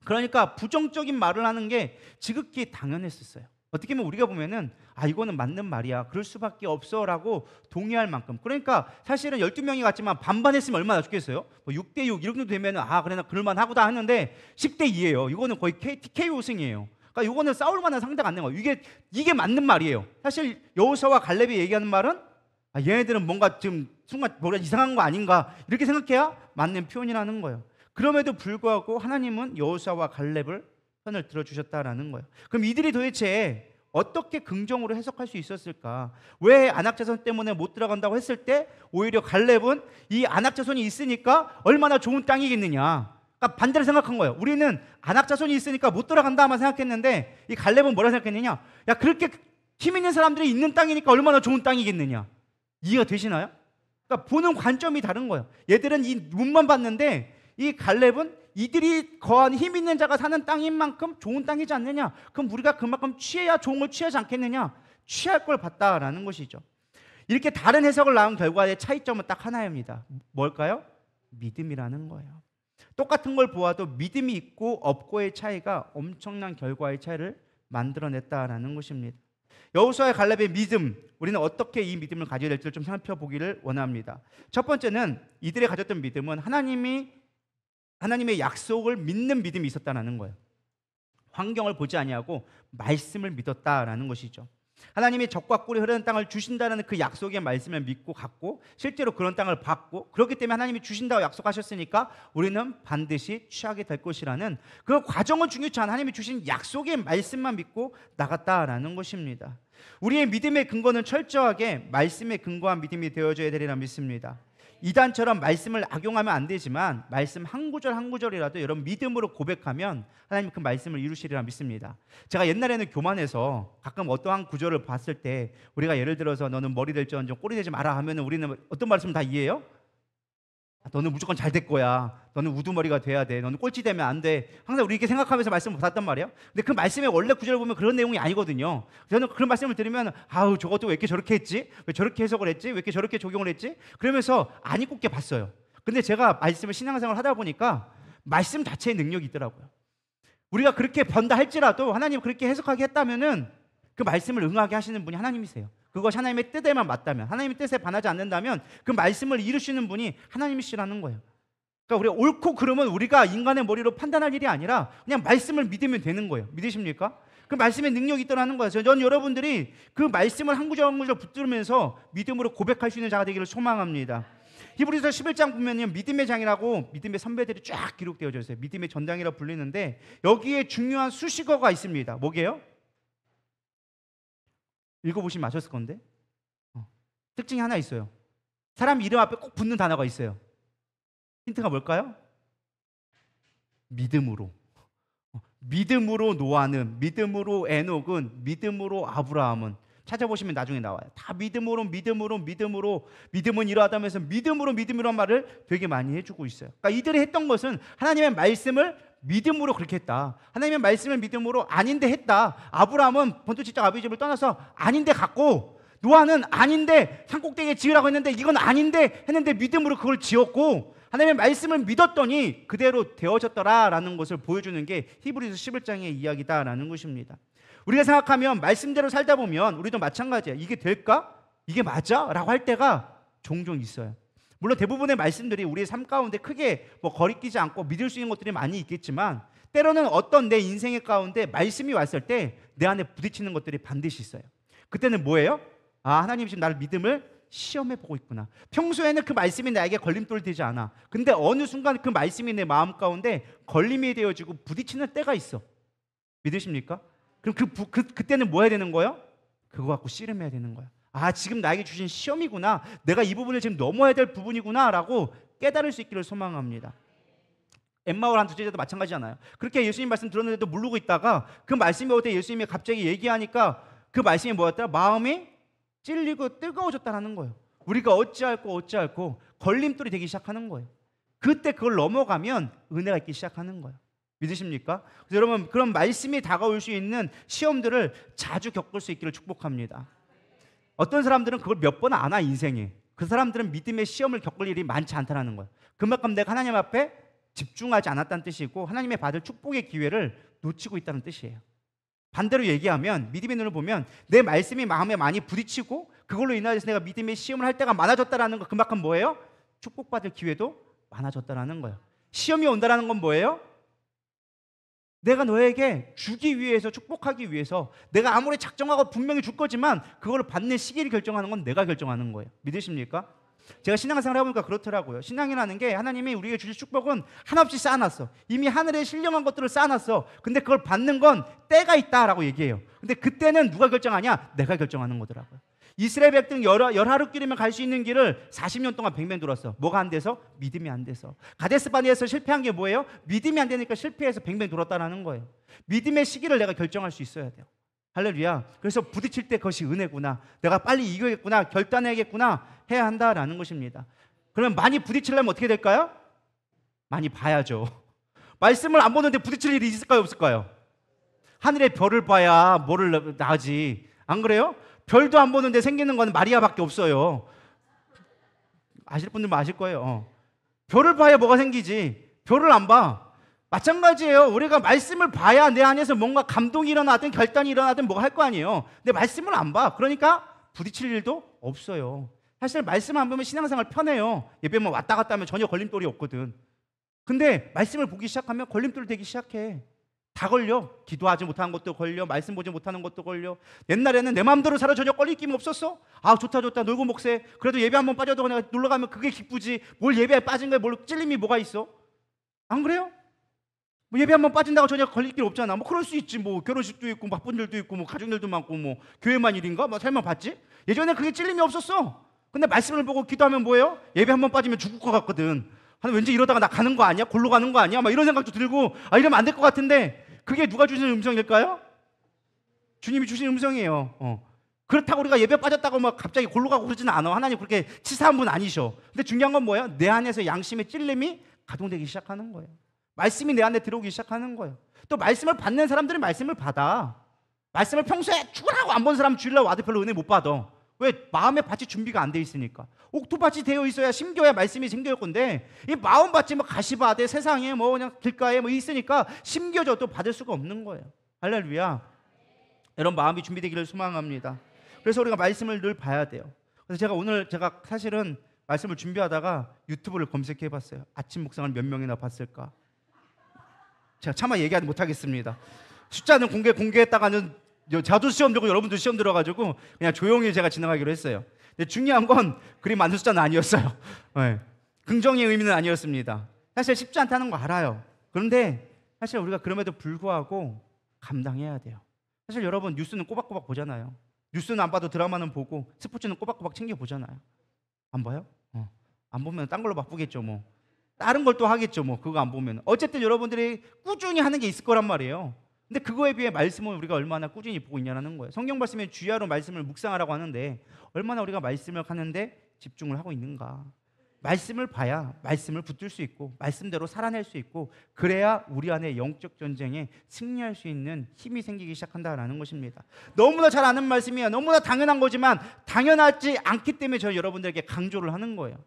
그러니까 부정적인 말을 하는 게 지극히 당연했었어요. 어떻게 보면 우리가 보면은 아, 이거는 맞는 말이야, 그럴 수밖에 없어 라고 동의할 만큼. 그러니까 사실은 12명이 갔지만 반반 했으면 얼마나 좋겠어요? 뭐 6대6 이런 정도 되면은 아, 그래 나 그럴만 하고다 하는데 10대2예요. 이거는 거의 KO 승이에요. 그러니까 이거는 싸울 만한 상대가 안 되는 거예요. 이게 맞는 말이에요. 사실 여호수아와 갈렙이 얘기하는 말은 아, 얘네들은 뭔가 지금 순간 뭐가 이상한 거 아닌가 이렇게 생각해야 맞는 표현이라는 거예요. 그럼에도 불구하고 하나님은 여호수아와 갈렙을 편을 들어주셨다라는 거예요. 그럼 이들이 도대체 어떻게 긍정으로 해석할 수 있었을까? 왜 안악자손 때문에 못 들어간다고 했을 때 오히려 갈렙은 이 안악자손이 있으니까 얼마나 좋은 땅이겠느냐, 그러니까 반대로 생각한 거예요. 우리는 안악자손이 있으니까 못 들어간다만 생각했는데 이 갈렙은 뭐라 생각했느냐? 야, 그렇게 힘 있는 사람들이 있는 땅이니까 얼마나 좋은 땅이겠느냐. 이해가 되시나요? 그러니까 보는 관점이 다른 거예요. 얘들은 이 눈만 봤는데 이 갈렙은 이들이 거한 힘 있는 자가 사는 땅인 만큼 좋은 땅이지 않느냐. 그럼 우리가 그만큼 취해야 좋은 걸 취하지 않겠느냐. 취할 걸 봤다라는 것이죠. 이렇게 다른 해석을 낳은 결과의 차이점은 딱 하나입니다. 뭘까요? 믿음이라는 거예요. 똑같은 걸 보아도 믿음이 있고 없고의 차이가 엄청난 결과의 차이를 만들어냈다라는 것입니다. 여호수아의 갈렙의 믿음, 우리는 어떻게 이 믿음을 가져야 될지를 좀 살펴보기를 원합니다. 첫 번째는 이들이 가졌던 믿음은 하나님의 약속을 믿는 믿음이 있었다는 거예요. 환경을 보지 아니하고 말씀을 믿었다라는 것이죠. 하나님이 적과 꿀이 흐르는 땅을 주신다는 그 약속의 말씀을 믿고 갔고 실제로 그런 땅을 받고, 그렇기 때문에 하나님이 주신다고 약속하셨으니까 우리는 반드시 취하게 될 것이라는 그 과정은 중요치 않아. 하나님이 주신 약속의 말씀만 믿고 나갔다라는 것입니다. 우리의 믿음의 근거는 철저하게 말씀에 근거한 믿음이 되어져야 되리라 믿습니다. 이단처럼 말씀을 악용하면 안 되지만 말씀 한 구절 한 구절이라도 여러분 믿음으로 고백하면 하나님 그 말씀을 이루시리라 믿습니다. 제가 옛날에는 교만해서 가끔 어떠한 구절을 봤을 때 우리가 예를 들어서 너는 머리 될지언정 꼬리 되지 마라 하면 우리는 어떤 말씀 다 이해해요? 너는 무조건 잘 될 거야. 너는 우두머리가 돼야 돼. 너는 꼴찌 되면 안 돼. 항상 우리 이렇게 생각하면서 말씀을 받았단 말이에요. 근데 그 말씀의 원래 구절을 보면 그런 내용이 아니거든요. 저는 그런 말씀을 들으면 아우, 저것도 왜 이렇게 저렇게 했지? 왜 저렇게 해석을 했지? 왜 이렇게 저렇게 적용을 했지? 그러면서 안 입곱게 봤어요. 근데 제가 말씀을 신앙생활을 하다 보니까 말씀 자체의 능력이 있더라고요. 우리가 그렇게 번다 할지라도 하나님 그렇게 해석하게 했다면은 그 말씀을 응하게 하시는 분이 하나님이세요. 그것이 하나님의 뜻에만 맞다면, 하나님의 뜻에 반하지 않는다면 그 말씀을 이루시는 분이 하나님이시라는 거예요. 그러니까 우리가 옳고 그름은 우리가 인간의 머리로 판단할 일이 아니라 그냥 말씀을 믿으면 되는 거예요. 믿으십니까? 그 말씀에 능력이 있다는 거예요. 전 여러분들이 그 말씀을 한 구절 한 구절 붙들면서 믿음으로 고백할 수 있는 자가 되기를 소망합니다. 히브리서 11장 보면요, 믿음의 장이라고 믿음의 선배들이 쫙 기록되어져 있어요. 믿음의 전당이라고 불리는데 여기에 중요한 수식어가 있습니다. 뭐게요? 읽어보시면 아셨을 건데 특징이 하나 있어요. 사람 이름 앞에 꼭 붙는 단어가 있어요. 힌트가 뭘까요? 믿음으로. 믿음으로 노아는, 믿음으로 에녹은, 믿음으로 아브라함은. 찾아보시면 나중에 나와요. 다 믿음으로 믿음은 이러하다면서 믿음으로 한 말을 되게 많이 해주고 있어요. 그러니까 이들이 했던 것은 하나님의 말씀을 믿음으로 그렇게 했다. 하나님의 말씀을 믿음으로 아닌데 했다. 아브라함은 본토 아버지 집을 떠나서 아닌데 갔고, 노아는 아닌데 산꼭대기에 지으라고 했는데 이건 아닌데 했는데 믿음으로 그걸 지었고, 하나님의 말씀을 믿었더니 그대로 되어졌더라라는 것을 보여주는 게 히브리서 11장의 이야기다라는 것입니다. 우리가 생각하면 말씀대로 살다 보면 우리도 마찬가지야. 이게 될까? 이게 맞아? 라고 할 때가 종종 있어요. 물론 대부분의 말씀들이 우리의 삶 가운데 크게 거리끼지 않고 믿을 수 있는 것들이 많이 있겠지만, 때로는 어떤 내 인생의 가운데 말씀이 왔을 때 내 안에 부딪히는 것들이 반드시 있어요. 그때는 뭐예요? 하나님이 지금 나를 믿음을 시험해 보고 있구나. 평소에는 그 말씀이 나에게 걸림돌이 되지 않아. 근데 어느 순간 그 말씀이 내 마음 가운데 걸림이 되어지고 부딪히는 때가 있어. 믿으십니까? 그럼 그때는 뭐 해야 되는 거예요? 그거 갖고 씨름해야 되는 거야. 지금 나에게 주신 시험이구나. 내가 이 부분을 지금 넘어야 될 부분이구나 라고 깨달을 수 있기를 소망합니다. 엠마오 한 두제자도 마찬가지잖아요. 그렇게 예수님 말씀 들었는데도 모르고 있다가 그 말씀이 올 때 예수님이 갑자기 얘기하니까 그 말씀이 뭐였더라? 마음이 찔리고 뜨거워졌다는 거예요. 우리가 어찌할꼬 걸림돌이 되기 시작하는 거예요. 그때 그걸 넘어가면 은혜가 있기 시작하는 거예요. 믿으십니까? 그래서 여러분, 그런 말씀이 다가올 수 있는 시험들을 자주 겪을 수 있기를 축복합니다. 어떤 사람들은 그걸 몇 번 안 와, 인생에. 그 사람들은 믿음의 시험을 겪을 일이 많지 않다는 거예요. 그만큼 내가 하나님 앞에 집중하지 않았다는 뜻이고 하나님의 받을 축복의 기회를 놓치고 있다는 뜻이에요. 반대로 얘기하면, 믿음의 눈을 보면 내 말씀이 마음에 많이 부딪히고 그걸로 인해서 내가 믿음의 시험을 할 때가 많아졌다는 거, 그만큼 뭐예요? 축복받을 기회도 많아졌다는 거예요. 시험이 온다는 건 뭐예요? 내가 너에게 주기 위해서, 축복하기 위해서 내가 아무리 작정하고 분명히 줄 거지만 그걸 받는 시기를 결정하는 건 내가 결정하는 거예요. 믿으십니까? 제가 신앙생활을 해보니까 그렇더라고요. 신앙이라는 게 하나님이 우리에게 주실 축복은 한없이 쌓아놨어. 이미 하늘에 신령한 것들을 쌓아놨어. 근데 그걸 받는 건 때가 있다라고 얘기해요. 근데 그때는 누가 결정하냐? 내가 결정하는 거더라고요. 이스라엘 백성 열하루길이면 갈 수 있는 길을 40년 동안 뱅뱅 돌았어. 뭐가 안 돼서? 믿음이 안 돼서. 가데스바네에서 실패한 게 뭐예요? 믿음이 안 되니까 실패해서 뱅뱅 돌았다는 거예요. 믿음의 시기를 내가 결정할 수 있어야 돼요. 할렐루야. 그래서 부딪힐 때 그것이 은혜구나, 내가 빨리 이겨야겠구나, 결단해야겠구나 해야 한다라는 것입니다. 그러면 많이 부딪히려면 어떻게 될까요? 많이 봐야죠. 말씀을 안 보는데 부딪힐 일이 있을까요, 없을까요? 하늘의 별을 봐야 뭐를 나지, 안 그래요? 별도 안 보는데 생기는 건 마리아밖에 없어요. 아실 분들만 아실 거예요. 별을 봐야 뭐가 생기지, 별을 안 봐. 마찬가지예요. 우리가 말씀을 봐야 내 안에서 뭔가 감동이 일어나든 결단이 일어나든 뭐가 할 거 아니에요. 근데 말씀을 안 봐. 그러니까 부딪힐 일도 없어요. 사실 말씀 안 보면 신앙생활 편해요. 예배만 왔다 갔다 하면 전혀 걸림돌이 없거든. 근데 말씀을 보기 시작하면 걸림돌이 되기 시작해. 다 걸려. 기도하지 못하는 것도 걸려, 말씀 보지 못하는 것도 걸려. 옛날에는 내 마음대로 살아 전혀 걸릴 힘이 없었어. 좋다 놀고 먹세. 그래도 예배 한번 빠져도 내가 놀러 가면 그게 기쁘지. 뭘 예배에 빠진 거야, 뭘 찔림이 뭐가 있어? 안 그래요? 예배 한번 빠진다고 전혀 걸릴 길 없잖아. 그럴 수 있지. 결혼식도 있고 바쁜 일도 있고 가족들도 많고 교회만 일인가? 설마 봤지? 예전에 그게 찔림이 없었어. 근데 말씀을 보고 기도하면 뭐예요? 예배 한번 빠지면 죽을 것 같거든. 왠지 이러다가 나 가는 거 아니야? 골로 가는 거 아니야? 이런 생각도 들고, 이러면 안 될 것 같은데, 그게 누가 주시는 음성일까요? 주님이 주신 음성이에요. 그렇다고 우리가 예배 빠졌다고 갑자기 골로 가고 그러지는 않아. 하나님 그렇게 치사한 분 아니셔. 근데 중요한 건 뭐예요? 내 안에서 양심의 찔림이 가동되기 시작하는 거예요. 말씀이 내 안에 들어오기 시작하는 거예요. 또 말씀을 받는 사람들은 말씀을 받아. 말씀을 평소에 죽으라고 안 본 사람 주려고 와도 별로 은혜 못 받아. 왜? 마음의 밭이 준비가 안 돼 있으니까. 옥토밭이 되어 있어야 심겨야 말씀이 심겨질 건데, 이 마음밭이 가시밭에 세상에 그냥 길가에 있으니까 심겨져도 받을 수가 없는 거예요. 할렐루야. 이런 마음이 준비되기를 소망합니다. 그래서 우리가 말씀을 늘 봐야 돼요. 그래서 제가 오늘 사실은 말씀을 준비하다가 유튜브를 검색해 봤어요. 아침 묵상을 몇 명이나 봤을까? 제가 차마 얘기하지 못하겠습니다. 숫자는 공개했다가는 저도 시험 들고 여러분도 시험 들어가지고 그냥 조용히 제가 진행하기로 했어요. 근데 중요한 건 그리 많은 숫자는 아니었어요. 네. 긍정의 의미는 아니었습니다. 사실 쉽지 않다는 거 알아요. 그런데 사실 우리가 그럼에도 불구하고 감당해야 돼요. 사실 여러분 뉴스는 꼬박꼬박 보잖아요. 뉴스는 안 봐도 드라마는 보고 스포츠는 꼬박꼬박 챙겨 보잖아요. 안 봐요? 안 보면 딴 걸로 바쁘겠죠. 뭐 다른 걸 또 하겠죠. 뭐 그거 안 보면 어쨌든 여러분들이 꾸준히 하는 게 있을 거란 말이에요. 근데 그거에 비해 말씀을 우리가 얼마나 꾸준히 보고 있냐는 거예요. 성경 말씀에 주야로 말씀을 묵상하라고 하는데 얼마나 우리가 말씀을 하는데 집중을 하고 있는가. 말씀을 봐야 말씀을 붙들 수 있고 말씀대로 살아낼 수 있고 그래야 우리 안에 영적 전쟁에 승리할 수 있는 힘이 생기기 시작한다라는 것입니다. 너무나 잘 아는 말씀이야. 너무나 당연한 거지만 당연하지 않기 때문에 저는 여러분들에게 강조를 하는 거예요.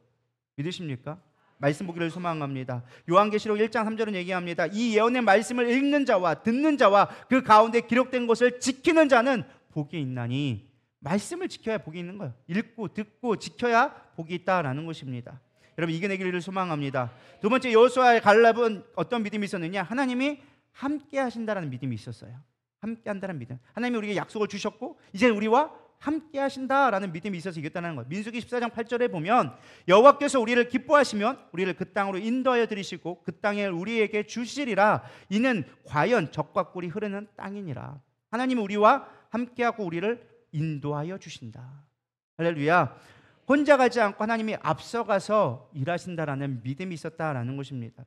믿으십니까? 말씀 보기를 소망합니다. 요한계시록 1장 3절은 얘기합니다. 이 예언의 말씀을 읽는 자와 듣는 자와 그 가운데 기록된 것을 지키는 자는 복이 있나니. 말씀을 지켜야 복이 있는 거예요. 읽고 듣고 지켜야 복이 있다라는 것입니다. 여러분 이겨내기를 소망합니다. 두 번째, 여호수아의 갈렙은 어떤 믿음이 있었느냐? 하나님이 함께 하신다라는 믿음이 있었어요. 함께 한다는 믿음. 하나님이 우리에게 약속을 주셨고 이제 우리와 함께 하신다라는 믿음이 있어서 이겼다는 거예요. 민수기 14장 8절에 보면 여호와께서 우리를 기뻐하시면 우리를 그 땅으로 인도하여 들이시고 그 땅에 우리에게 주시리라. 이는 과연 젖과 꿀이 흐르는 땅이니라. 하나님은 우리와 함께하고 우리를 인도하여 주신다. 할렐루야. 혼자 가지 않고 하나님이 앞서가서 일하신다라는 믿음이 있었다라는 것입니다.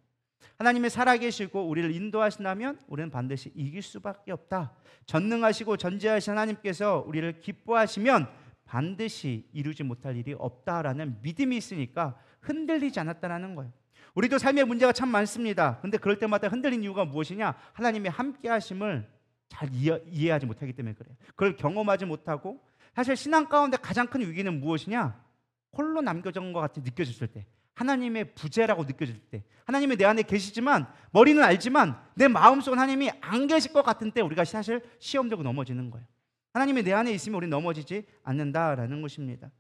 하나님이 살아계시고 우리를 인도하신다면 우리는 반드시 이길 수밖에 없다. 전능하시고 전지하신 하나님께서 우리를 기뻐하시면 반드시 이루지 못할 일이 없다라는 믿음이 있으니까 흔들리지 않았다는 거예요. 우리도 삶의 문제가 참 많습니다. 근데 그럴 때마다 흔들린 이유가 무엇이냐? 하나님의 함께 하심을 잘 이해하지 못하기 때문에 그래요. 그걸 경험하지 못하고 사실 신앙 가운데 가장 큰 위기는 무엇이냐? 홀로 남겨진 것 같이 느껴졌을 때, 하나님의 부재라고 느껴질 때, 하나님이 내 안에 계시지만 머리는 알지만 내 마음속은 하나님이 안 계실 것 같은 때 우리가 사실 시험되고 넘어지는 거예요. 하나님이 내 안에 있으면 우리는 넘어지지 않는다라는 것입니다.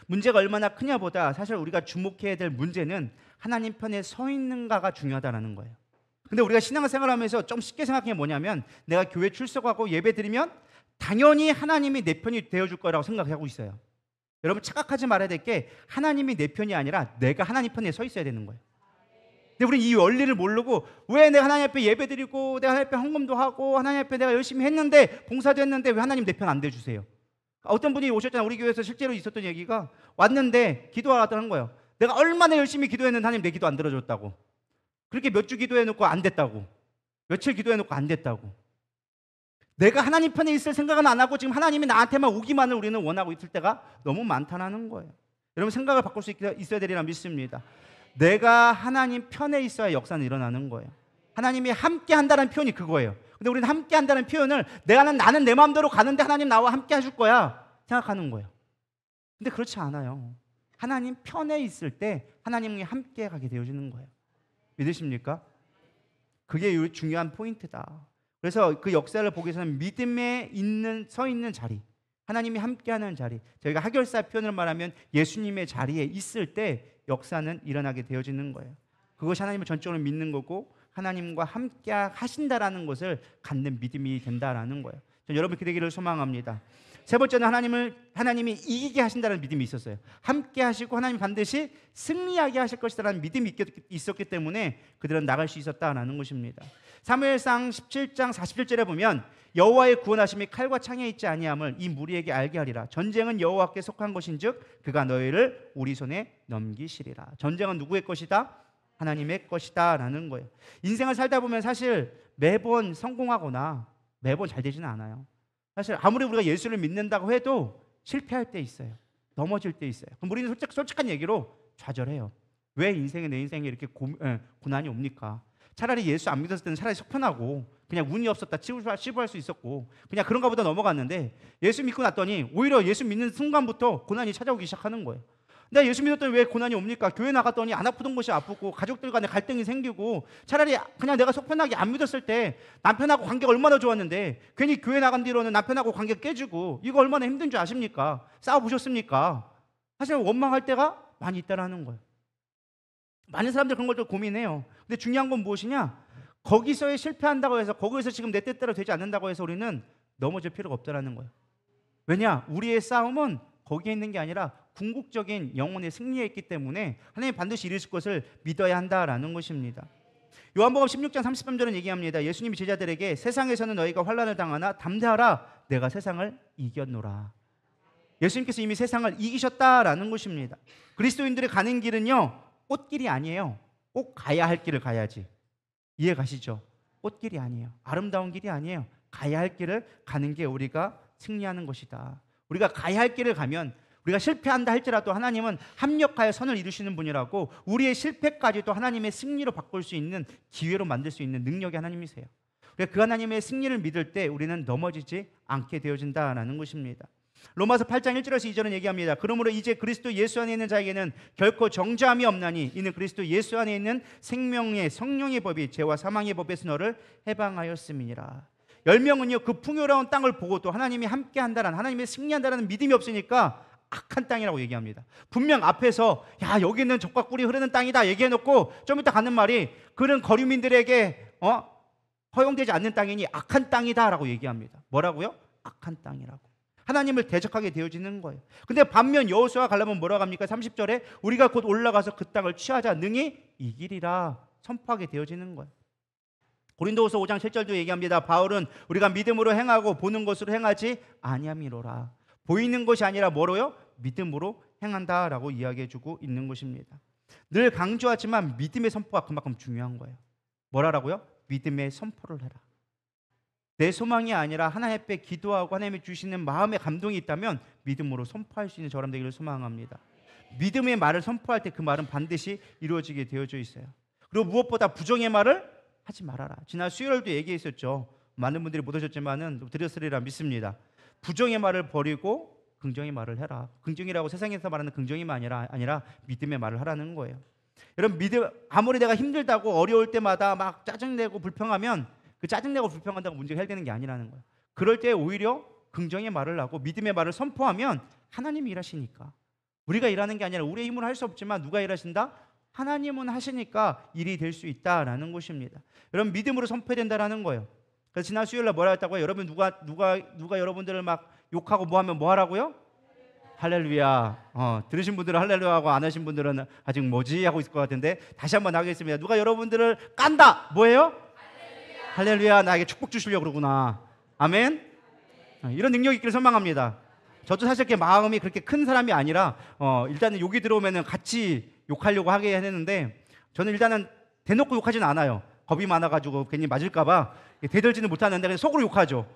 문제가 얼마나 크냐보다 사실 우리가 주목해야 될 문제는 하나님 편에 서 있는가가 중요하다는 거예요. 근데 우리가 신앙생활 하면서 좀 쉽게 생각한 게 뭐냐면 내가 교회 출석하고 예배 드리면 당연히 하나님이 내 편이 되어줄 거라고 생각하고 있어요. 여러분 착각하지 말아야 될 게 하나님이 내 편이 아니라 내가 하나님 편에 서 있어야 되는 거예요. 근데 우리 이 원리를 모르고 왜 내가 하나님 앞에 예배 드리고 내가 하나님 앞에 헌금도 하고 하나님 앞에 내가 열심히 했는데 봉사도 했는데 왜 하나님 내 편 안 돼주세요? 어떤 분이 오셨잖아요. 우리 교회에서 실제로 있었던 얘기가 왔는데 기도하라는 거예요. 내가 얼마나 열심히 기도했는데 하나님 내 기도 안 들어줬다고. 그렇게 몇 주 기도해놓고 안 됐다고. 며칠 기도해놓고 안 됐다고. 내가 하나님 편에 있을 생각은 안 하고 지금 하나님이 나한테만 오기만을 우리는 원하고 있을 때가 너무 많다는 거예요. 여러분 생각을 바꿀 수 있어야 되리라 믿습니다. 내가 하나님 편에 있어야 역사는 일어나는 거예요. 하나님이 함께 한다는 표현이 그거예요. 근데 우리는 함께 한다는 표현을 나는 내 마음대로 가는데 하나님 나와 함께 해줄 거야 생각하는 거예요. 근데 그렇지 않아요. 하나님 편에 있을 때 하나님이 함께 가게 되어지는 거예요. 믿으십니까? 그게 중요한 포인트다. 그래서 그 역사를 보기 위해서는 믿음에 서 있는 자리, 하나님이 함께하는 자리, 저희가 하결사 표현을 말하면 예수님의 자리에 있을 때 역사는 일어나게 되어지는 거예요. 그것이 하나님을 전적으로 믿는 거고 하나님과 함께 하신다라는 것을 갖는 믿음이 된다라는 거예요. 저는 여러분 기대기를 소망합니다. 세 번째는 하나님이 이기게 하신다는 믿음이 있었어요. 함께 하시고 하나님 반드시 승리하게 하실 것이라는 믿음이 있었기 때문에 그들은 나갈 수 있었다라는 것입니다. 사무엘상 17장 41절에 보면 여호와의 구원하심이 칼과 창에 있지 아니함을 이 무리에게 알게 하리라. 전쟁은 여호와께 속한 것인즉 그가 너희를 우리 손에 넘기시리라. 전쟁은 누구의 것이다? 하나님의 것이다 라는 거예요. 인생을 살다 보면 사실 매번 성공하거나 매번 잘 되지는 않아요. 사실 아무리 우리가 예수를 믿는다고 해도 실패할 때 있어요. 넘어질 때 있어요. 그럼 우리는 솔직한 얘기로 좌절해요. 왜 내 인생에 이렇게 고난이 옵니까? 차라리 예수 안 믿었을 때는 차라리 속편하고 그냥 운이 없었다 치부할 수 있었고 그냥 그런가 보다 넘어갔는데 예수 믿고 났더니 오히려 예수 믿는 순간부터 고난이 찾아오기 시작하는 거예요. 내가 예수 믿었더니 왜 고난이 옵니까? 교회 나갔더니 안 아프던 것이 아프고 가족들 간에 갈등이 생기고 차라리 그냥 내가 속편하게 안 믿었을 때 남편하고 관계가 얼마나 좋았는데 괜히 교회 나간 뒤로는 남편하고 관계가 깨지고 이거 얼마나 힘든 줄 아십니까? 싸워보셨습니까? 사실 원망할 때가 많이 있다라는 거예요. 많은 사람들이 그런 걸 또 고민해요. 근데 중요한 건 무엇이냐? 거기서에 실패한다고 해서, 거기서 지금 내 뜻대로 되지 않는다고 해서 우리는 넘어질 필요가 없다라는 거예요. 왜냐? 우리의 싸움은 거기에 있는 게 아니라 궁극적인 영혼의 승리에 있기 때문에 하나님 반드시 이루실 것을 믿어야 한다라는 것입니다. 요한복음 16장 33절은 얘기합니다. 예수님이 제자들에게 세상에서는 너희가 환난을 당하나 담대하라, 내가 세상을 이겼노라. 예수님께서 이미 세상을 이기셨다라는 것입니다. 그리스도인들이 가는 길은요, 꽃길이 아니에요. 꼭 가야 할 길을 가야지. 이해 가시죠? 꽃길이 아니에요. 아름다운 길이 아니에요. 가야 할 길을 가는 게 우리가 승리하는 것이다. 우리가 가야 할 길을 가면, 우리가 실패한다 할지라도 하나님은 합력하여 선을 이루시는 분이라고, 우리의 실패까지도 하나님의 승리로 바꿀 수 있는 기회로 만들 수 있는 능력이 하나님이세요. 우리가 그 하나님의 승리를 믿을 때 우리는 넘어지지 않게 되어진다라는 것입니다. 로마서 8장 1절에서 2절은 얘기합니다. 그러므로 이제 그리스도 예수 안에 있는 자에게는 결코 정죄함이 없나니 이는 그리스도 예수 안에 있는 생명의 성령의 법이 죄와 사망의 법에서 너를 해방하였음이니라. 10명은요 그 풍요로운 땅을 보고도 하나님이 함께한다라는, 하나님의 승리한다라는 믿음이 없으니까 악한 땅이라고 얘기합니다. 분명 앞에서 야 여기는 젖과 꿀이 흐르는 땅이다 얘기해놓고 좀 이따 가는 말이 그런 거류민들에게 허용되지 않는 땅이니 악한 땅이다라고 얘기합니다. 뭐라고요? 악한 땅이라고. 하나님을 대적하게 되어지는 거예요. 근데 반면 여호수아 갈렙은 뭐라고 합니까? 30절에 우리가 곧 올라가서 그 땅을 취하자 능히 이기리라 선포하게 되어지는 거예요. 고린도후서 5장 7절도 얘기합니다. 바울은 우리가 믿음으로 행하고 보는 것으로 행하지 아니함이로라. 보이는 것이 아니라 뭐로요? 믿음으로 행한다라고 이야기해주고 있는 것입니다. 늘 강조하지만 믿음의 선포가 그만큼 중요한 거예요. 뭐라고요? 믿음의 선포를 해라. 내 소망이 아니라 하나님 앞에 기도하고 하나님이 주시는 마음의 감동이 있다면 믿음으로 선포할 수 있는 저람 되기를 소망합니다. 믿음의 말을 선포할 때 그 말은 반드시 이루어지게 되어져 있어요. 그리고 무엇보다 부정의 말을 하지 말아라. 지난 수요일도 얘기했었죠. 많은 분들이 못 오셨지만은 드렸으리라 믿습니다. 부정의 말을 버리고 긍정의 말을 해라. 긍정이라고 세상에서 말하는 긍정이만 아니라 믿음의 말을 하라는 거예요. 여러분 믿음, 아무리 내가 힘들다고 어려울 때마다 막 짜증내고 불평하면 그 짜증내고 불평한다고 문제가 해결되는 게 아니라는 거예요. 그럴 때 오히려 긍정의 말을 하고 믿음의 말을 선포하면 하나님이 일하시니까, 우리가 일하는 게 아니라 우리의 힘으로 할 수 없지만 누가 일하신다? 하나님은 하시니까 일이 될 수 있다라는 것입니다. 여러분 믿음으로 선포해야 된다라는 거예요. 그래서 지난 수요일날 뭐라 했다고요? 여러분 누가 여러분들을 막 욕하고 뭐 하면 뭐 하라고요? 할렐루야. 들으신 분들은 할렐루야 하고 안 하신 분들은 아직 뭐지 하고 있을 것 같은데 다시 한번 하겠습니다. 누가 여러분들을 깐다 뭐예요? 할렐루야. 나에게 축복 주시려고 그러구나. 아멘. 이런 능력이 있기를 소망합니다. 저도 사실 이렇게 마음이 그렇게 큰 사람이 아니라 일단은 욕이 들어오면은 같이 욕하려고 하게 했는데 저는 일단은 대놓고 욕하지는 않아요. 겁이 많아가지고 괜히 맞을까봐 대들지는 못하는데 그냥 속으로 욕하죠.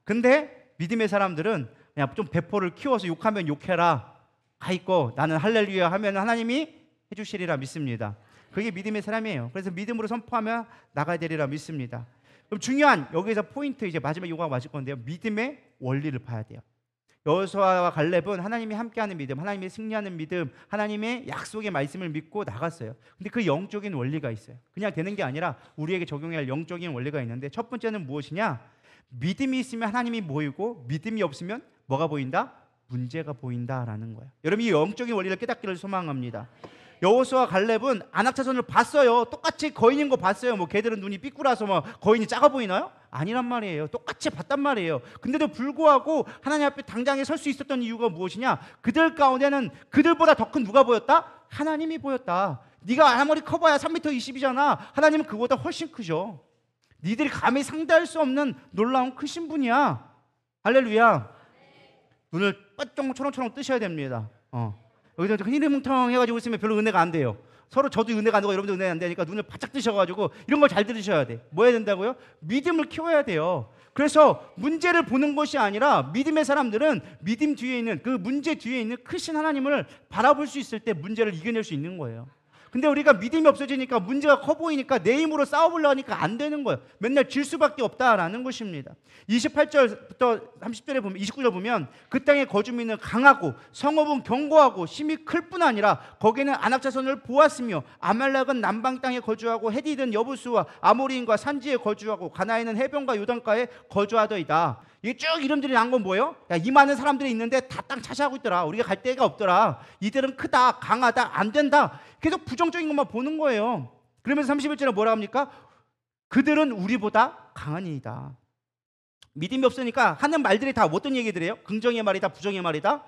근데 믿음의 사람들은 그냥 좀 배포를 키워서 욕하면 욕해라. 가 있고 나는 할렐루야 하면 하나님이 해주시리라 믿습니다. 그게 믿음의 사람이에요. 그래서 믿음으로 선포하며 나가야 되리라 믿습니다. 그럼 중요한 여기서 포인트, 이제 마지막 요구가 맞을 건데요. 믿음의 원리를 봐야 돼요. 여호수아와 갈렙은 하나님이 함께하는 믿음, 하나님이 승리하는 믿음, 하나님의 약속의 말씀을 믿고 나갔어요. 근데 그 영적인 원리가 있어요. 그냥 되는 게 아니라 우리에게 적용해야 할 영적인 원리가 있는데 첫 번째는 무엇이냐? 믿음이 있으면 하나님이 보이고 믿음이 없으면 뭐가 보인다? 문제가 보인다라는 거예요. 여러분 이 영적인 원리를 깨닫기를 소망합니다. 여호수아와 갈렙은 안악차선을 봤어요. 똑같이 거인인 거 봤어요. 뭐 걔들은 눈이 삐꾸라서 뭐 거인이 작아 보이나요? 아니란 말이에요. 똑같이 봤단 말이에요. 근데도 불구하고 하나님 앞에 당장에 설 수 있었던 이유가 무엇이냐? 그들 가운데는 그들보다 더 큰 누가 보였다? 하나님이 보였다. 네가 아무리 커봐야 3m 20이잖아. 하나님은 그보다 훨씬 크죠. 니들이 감히 상대할 수 없는 놀라운 크신 분이야. 할렐루야. 눈을 빠쩍 초롱초롱 뜨셔야 됩니다. 여기서 흐리뭉텅 해가지고 있으면 별로 은혜가 안 돼요. 서로 저도 은혜가 안 되고 여러분도 은혜가 안 되니까 눈을 바짝 뜨셔가지고 이런 걸 잘 들으셔야 돼. 뭐 해야 된다고요? 믿음을 키워야 돼요. 그래서 문제를 보는 것이 아니라 믿음의 사람들은 믿음 뒤에 있는 그 문제 뒤에 있는 크신 하나님을 바라볼 수 있을 때 문제를 이겨낼 수 있는 거예요. 근데 우리가 믿음이 없어지니까 문제가 커 보이니까 내 힘으로 싸워보려고 하니까 안 되는 거예요. 맨날 질 수밖에 없다라는 것입니다. 28절부터 30절에 보면 29절 보면 그 땅의 거주민은 강하고 성읍은 견고하고 힘이 클 뿐 아니라 거기는 아낙 자손을 보았으며 아말렉은 남방 땅에 거주하고 헤디든 여부수와 아모리인과 산지에 거주하고 가나안은 해변과 요단가에 거주하더이다. 이게 쭉 이름들이 난 건 뭐예요? 야, 이 많은 사람들이 있는데 다 땅 차지하고 있더라. 우리가 갈 데가 없더라. 이들은 크다, 강하다, 안 된다. 계속 부정적인 것만 보는 거예요. 그러면서 31절에 뭐라 합니까? 그들은 우리보다 강한 이이다. 믿음이 없으니까 하는 말들이 다 어떤 얘기들이에요? 긍정의 말이다, 부정의 말이다?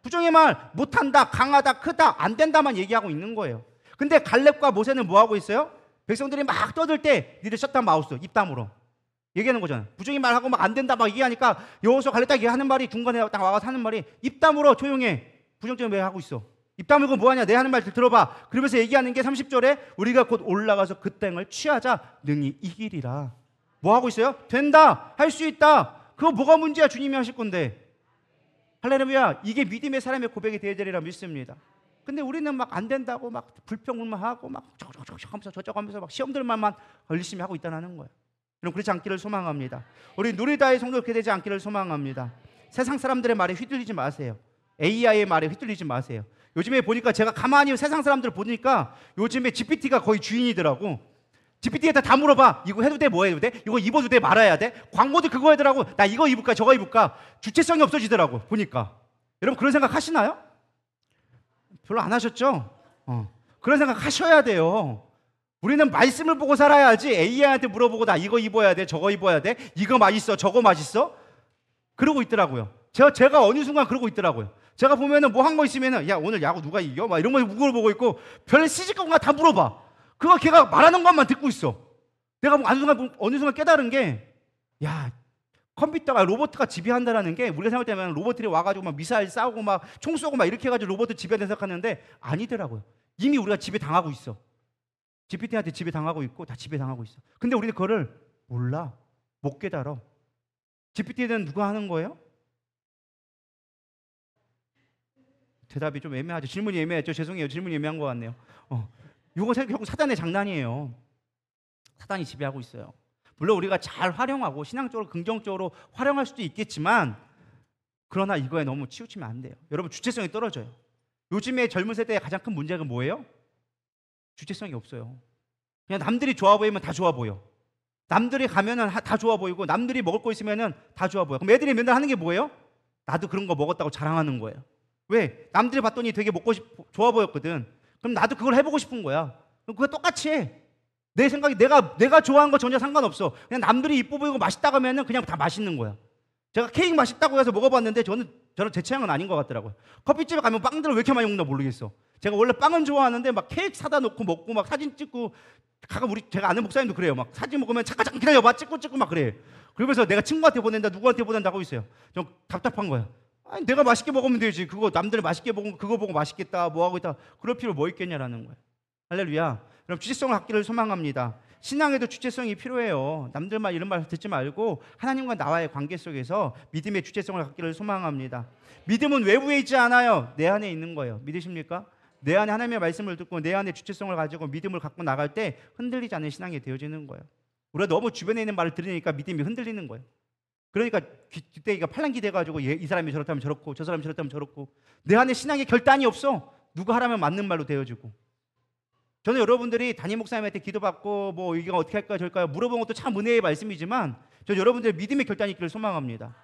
부정의 말, 못한다, 강하다, 크다, 안 된다만 얘기하고 있는 거예요. 근데 갈렙과 모세는 뭐 하고 있어요? 백성들이 막 떠들 때 니들 셧다 마우스, 입 다물어 얘기하는 거잖아요. 부정의 말하고 막 안 된다 막 얘기하니까 여호수아 갈렙 딱 하는 말이 중간에 딱 와서 하는 말이 입 다물어 조용해. 부정적인 말 하고 있어. 입 다물고 뭐하냐 내 하는 말 들어봐. 그러면서 얘기하는 게 30절에 우리가 곧 올라가서 그 땅을 취하자 능히 이기리라. 뭐 하고 있어요? 된다, 할 수 있다. 그거 뭐가 문제야? 주님이 하실 건데. 할렐루야. 이게 믿음의 사람의 고백이 되어야 되리라 믿습니다. 근데 우리는 막 안 된다고 막 불평불만하고 막 저쪽 하면서 막 시험들만 열심히 하고 있다는 거예요. 여러분 그렇지 않기를 소망합니다. 우리 누리다의 성도 그렇게 되지 않기를 소망합니다. 세상 사람들의 말에 휘둘리지 마세요. AI의 말에 휘둘리지 마세요. 요즘에 보니까 제가 가만히 세상 사람들을 보니까 요즘에 GPT가 거의 주인이더라고. GPT에다 다 물어봐. 이거 해도 돼? 뭐 해도 돼? 이거 입어도 돼? 말아야 돼? 광고도 그거 하더라고. 나 이거 입을까? 저거 입을까? 주체성이 없어지더라고 보니까. 여러분 그런 생각 하시나요? 별로 안 하셨죠? 그런 생각 하셔야 돼요. 우리는 말씀을 보고 살아야지 AI한테 물어보고 나 이거 입어야 돼? 저거 입어야 돼? 이거 맛있어? 저거 맛있어? 그러고 있더라고요. 제가 어느 순간 그러고 있더라고요. 제가 보면은 뭐 한 거 있으면은 야 오늘 야구 누가 이겨? 막 이런 거 물어보고 있고 별 시집가고 다 물어봐. 그거 걔가 말하는 것만 듣고 있어. 내가 어느 순간 깨달은 게 야 컴퓨터가 로봇가 지배한다라는 게 우리가 생각할 때면 로봇들이 와가지고 막 미사일 싸우고 막 총 쏘고 막 이렇게 해가지고 로봇을 지배한다 생각하는데 아니더라고요. 이미 우리가 지배 당하고 있어. GPT한테 지배 당하고 있고 다 지배 당하고 있어. 근데 우리는 그거를 몰라. 못 깨달아. GPT는 누가 하는 거예요? 대답이 좀 애매하죠. 질문이 애매했죠. 죄송해요. 질문이 애매한 것 같네요. 이거 결국 사단의 장난이에요. 사단이 지배하고 있어요. 물론 우리가 잘 활용하고 신앙적으로 긍정적으로 활용할 수도 있겠지만 그러나 이거에 너무 치우치면 안 돼요. 여러분 주체성이 떨어져요. 요즘에 젊은 세대의 가장 큰 문제가 뭐예요? 주체성이 없어요. 그냥 남들이 좋아 보이면 다 좋아 보여. 남들이 가면은 다 좋아 보이고 남들이 먹을 거 있으면은 다 좋아 보여. 그럼 애들이 맨날 하는 게 뭐예요? 나도 그런 거 먹었다고 자랑하는 거예요. 왜? 남들이 봤더니 되게 좋아 보였거든. 그럼 나도 그걸 해보고 싶은 거야. 그럼 그거 똑같이 해. 내 생각이 내가 좋아하는 거 전혀 상관없어. 그냥 남들이 이뻐 보이고 맛있다고 하면은 그냥 다 맛있는 거야. 제가 케이크 맛있다고 해서 먹어봤는데 저는 제 취향은 아닌 것 같더라고요. 커피집에 가면 빵들을 왜 이렇게 많이 먹나 모르겠어. 제가 원래 빵은 좋아하는데 막 케이크 사다 놓고 먹고 막 사진 찍고 가끔 제가 아는 목사님도 그래요. 막 사진 먹으면 잠깐 기다려봐 찍고 막 그래. 그러면서 내가 친구한테 보낸다 누구한테 보낸다고 있어요. 좀 답답한 거야. 아니 내가 맛있게 먹으면 되지. 그거 남들 맛있게 먹으면 그거 보고 맛있겠다 뭐 하고 있다. 그럴 필요 뭐 있겠냐라는 거예요. 할렐루야. 그럼 주체성을 갖기를 소망합니다. 신앙에도 주체성이 필요해요. 남들 말 이런 말 듣지 말고 하나님과 나와의 관계 속에서 믿음의 주체성을 갖기를 소망합니다. 믿음은 외부에 있지 않아요. 내 안에 있는 거예요. 믿으십니까? 내 안에 하나님의 말씀을 듣고 내 안에 주체성을 가지고 믿음을 갖고 나갈 때 흔들리지 않는 신앙이 되어지는 거예요. 우리가 너무 주변에 있는 말을 들으니까 믿음이 흔들리는 거예요. 그러니까 뒷대기가 팔랑귀 돼가지고 이 사람이 저렇다면 저렇고 저 사람이 저렇다면 저렇고 내 안에 신앙의 결단이 없어. 누가 하라면 맞는 말로 되어지고. 저는 여러분들이 담임 목사님한테 기도받고 뭐 이게 어떻게 할까요 저럴까요 물어본 것도 참 은혜의 말씀이지만 저 여러분들의 믿음의 결단이 있기를 소망합니다.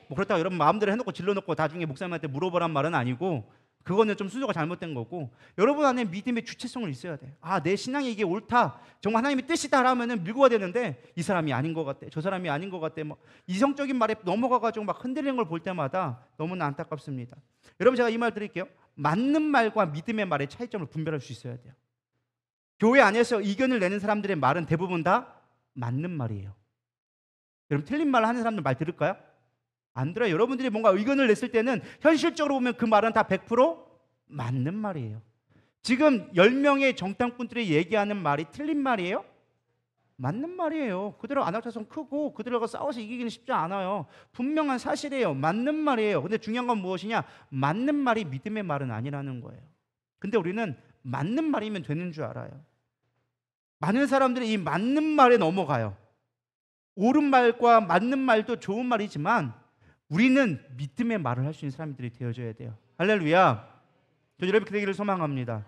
뭐 그렇다고 여러분 마음대로 해놓고 질러놓고 나중에 목사님한테 물어보란 말은 아니고 그거는 좀 순서가 잘못된 거고 여러분 안에 믿음의 주체성을 있어야 돼요. 아, 내 신앙이 이게 옳다. 정말 하나님의 뜻이다 하면은 밀고 가야 되는데 이 사람이 아닌 것 같아. 저 사람이 아닌 것 같아. 뭐 이성적인 말에 넘어가가지고 막 흔들리는 걸 볼 때마다 너무나 안타깝습니다. 여러분 제가 이 말 드릴게요. 맞는 말과 믿음의 말의 차이점을 분별할 수 있어야 돼요. 교회 안에서 의견을 내는 사람들의 말은 대부분 다 맞는 말이에요. 여러분 틀린 말 하는 사람들 말 들을까요? 안 들어요. 여러분들이 뭔가 의견을 냈을 때는 현실적으로 보면 그 말은 다 100% 맞는 말이에요. 지금 10명의 정탐꾼들이 얘기하는 말이 틀린 말이에요? 맞는 말이에요. 그대로 안악자손 크고 그들과 싸워서 이기기는 쉽지 않아요. 분명한 사실이에요. 맞는 말이에요. 근데 중요한 건 무엇이냐? 맞는 말이 믿음의 말은 아니라는 거예요. 근데 우리는 맞는 말이면 되는 줄 알아요. 많은 사람들이 이 맞는 말에 넘어가요. 옳은 말과 맞는 말도 좋은 말이지만 우리는 믿음의 말을 할 수 있는 사람들이 되어줘야 돼요. 할렐루야. 저 여러분 되기를 소망합니다.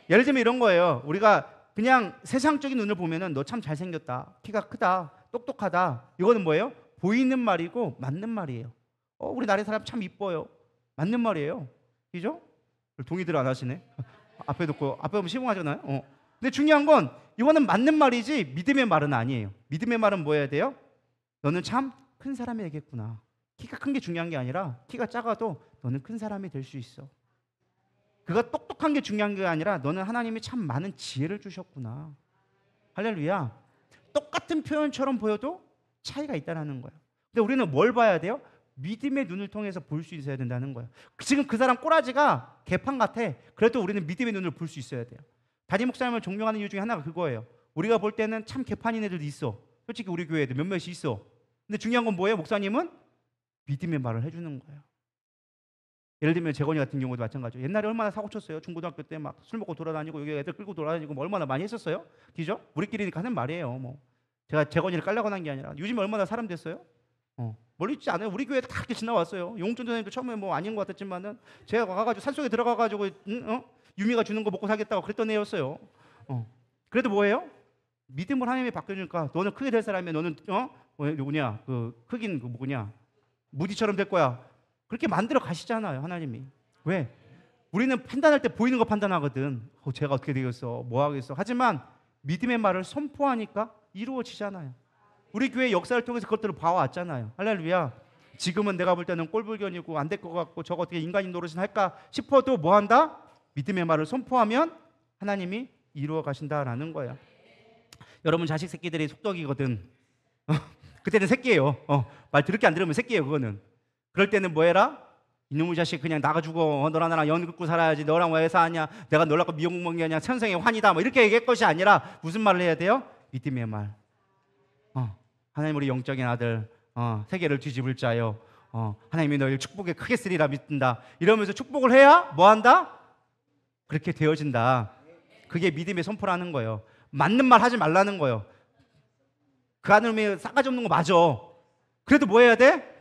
예를 들면 이런 거예요. 우리가 그냥 세상적인 눈을 보면은 너 참 잘생겼다, 키가 크다, 똑똑하다, 이거는 뭐예요? 보이는 말이고 맞는 말이에요. 우리 나라의 사람 참 이뻐요, 맞는 말이에요. 그죠? 동의들 안 하시네. 앞에 듣고 앞에 보면 시공하잖아요. 근데 중요한 건 이거는 맞는 말이지 믿음의 말은 아니에요. 믿음의 말은 뭐 해야 돼요? 너는 참 큰 사람이 되겠구나. 키가 큰 게 중요한 게 아니라 키가 작아도 너는 큰 사람이 될 수 있어. 그가 똑똑한 게 중요한 게 아니라 너는 하나님이 참 많은 지혜를 주셨구나. 할렐루야. 똑같은 표현처럼 보여도 차이가 있다는 거예요. 근데 우리는 뭘 봐야 돼요? 믿음의 눈을 통해서 볼 수 있어야 된다는 거예요. 지금 그 사람 꼬라지가 개판 같아. 그래도 우리는 믿음의 눈을 볼 수 있어야 돼요. 담임 목사님을 존경하는 이유 중에 하나가 그거예요. 우리가 볼 때는 참 개판인 애들도 있어. 솔직히 우리 교회에도 몇몇이 있어. 근데 중요한 건 뭐예요? 목사님은 믿음의 말을 해주는 거예요. 예를 들면 재건이 같은 경우도 마찬가지예요. 옛날에 얼마나 사고 쳤어요. 중고등학교 때 막 술 먹고 돌아다니고 여기 애들 끌고 돌아다니고 뭐 얼마나 많이 했었어요. 그죠? 우리끼리니까 하는 말이에요. 뭐 제가 재건이를 깔려고 한 게 아니라 요즘 얼마나 사람 됐어요. 멀리 있지 않아요. 우리 교회 다 이렇게 지나왔어요. 용준 선생님도 처음에 뭐 아닌 것 같았지만은 제가 가가지고 산속에 들어가가지고 유미가 주는 거 먹고 살겠다고 그랬던 애였어요. 그래도 뭐예요? 믿음을 하나님이 바꿔주니까 너는 크게 될 사람이야. 너는 누구냐? 그 흑인 그 뭐냐? 무디처럼 될 거야. 그렇게 만들어 가시잖아요, 하나님이. 왜? 우리는 판단할 때 보이는 거 판단하거든. 제가 어떻게 되겠어? 뭐 하겠어? 하지만 믿음의 말을 선포하니까 이루어지잖아요. 우리 교회 역사를 통해서 그것들을 봐왔잖아요. 할렐루야. 지금은 내가 볼 때는 꼴불견이고 안 될 것 같고 저거 어떻게 인간인 노릇을 할까 싶어도 뭐 한다? 믿음의 말을 선포하면 하나님이 이루어 가신다라는 거예요. 여러분 자식 새끼들이 속덕이거든. 그때는 새끼예요. 말 들을게 안 들으면 새끼예요. 그거는. 그럴 때는 뭐 해라? 이놈의 자식 그냥 나가주고 너랑 나랑 연 긋고 살아야지. 너랑 왜 사냐? 내가 놀라고 미역 먹는 게 아니라 천생의 환이다. 뭐 이렇게 얘기할 것이 아니라 무슨 말을 해야 돼요? 믿음의 말. 하나님 우리 영적인 아들 세계를 뒤집을 자요. 하나님이 너희를 축복에 크게 쓰리라 믿는다. 이러면서 축복을 해야 뭐 한다? 그렇게 되어진다. 그게 믿음의 선포라는 거예요. 맞는 말 하지 말라는 거예요. 그 하나님이 싸가지 없는 거 맞아. 그래도 뭐 해야 돼?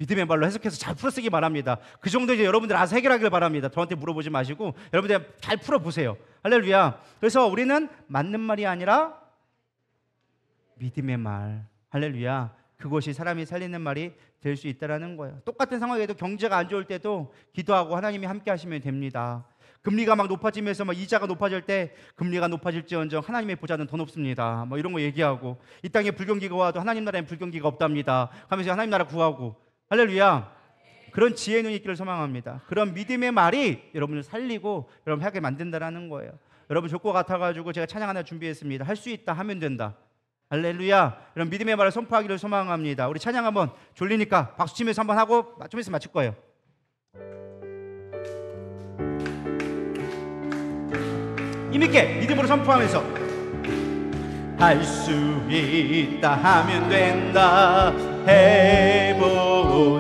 믿음의 말로 해석해서 잘 풀어쓰기 바랍니다. 그 정도 이제 여러분들 알아서 해결하길 바랍니다. 저한테 물어보지 마시고 여러분들 잘 풀어보세요. 할렐루야. 그래서 우리는 맞는 말이 아니라 믿음의 말. 할렐루야. 그것이 사람이 살리는 말이 될 수 있다는 거예요. 똑같은 상황에도 경제가 안 좋을 때도 기도하고 하나님이 함께 하시면 됩니다. 금리가 막 높아지면서 막 이자가 높아질 때 금리가 높아질지언정 하나님의 보좌는 더 높습니다. 뭐 이런 거 얘기하고 이 땅에 불경기가 와도 하나님 나라엔 불경기가 없답니다. 하면서 하나님 나라 구하고 할렐루야. 그런 지혜의 눈이 있기를 소망합니다. 그런 믿음의 말이 여러분을 살리고 여러분 하게 만든다라는 거예요. 여러분 좋고 같아가지고 제가 찬양 하나 준비했습니다. 할 수 있다 하면 된다. 할렐루야. 이런 믿음의 말을 선포하기를 소망합니다. 우리 찬양 한번 졸리니까 박수 치면서 한번 하고 좀 있으면 마칠 거예요. 힘있게 믿음으로 선포하면서 할 수 있다 하면 된다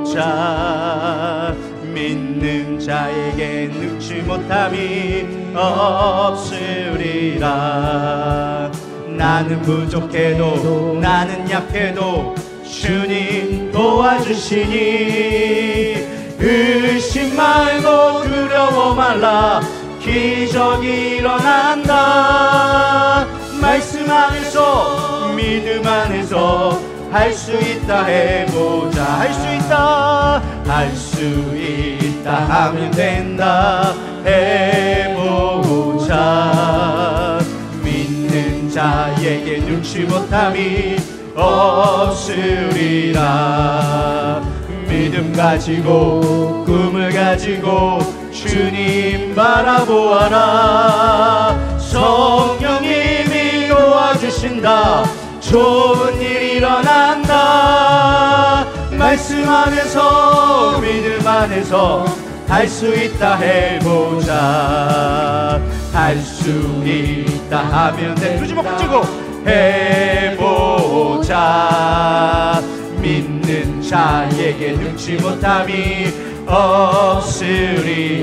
해보자. 믿는 자에게 능치 못함이 없으리라. 나는 부족해도 나는 약해도 주님 도와주시니 의심 말고 두려워 말라. 기적이 일어난다. 말씀 안에서 믿음 안에서 할 수 있다 해보자. 할 수 있다. 할 수 있다 하면 된다 해보자. 믿는 자에게 눈치 못함이 없으리라. 믿음 가지고 꿈을 가지고 주님 바라보아라. 성령님이 도와주신다. 좋은 일 일어난다. 말씀 안에서 믿음 안에서 할 수 있다 해보자. 할 수 있다 하면 돼. 두 주먹 붙이고 해보자. 믿는 자에게 능치 못함이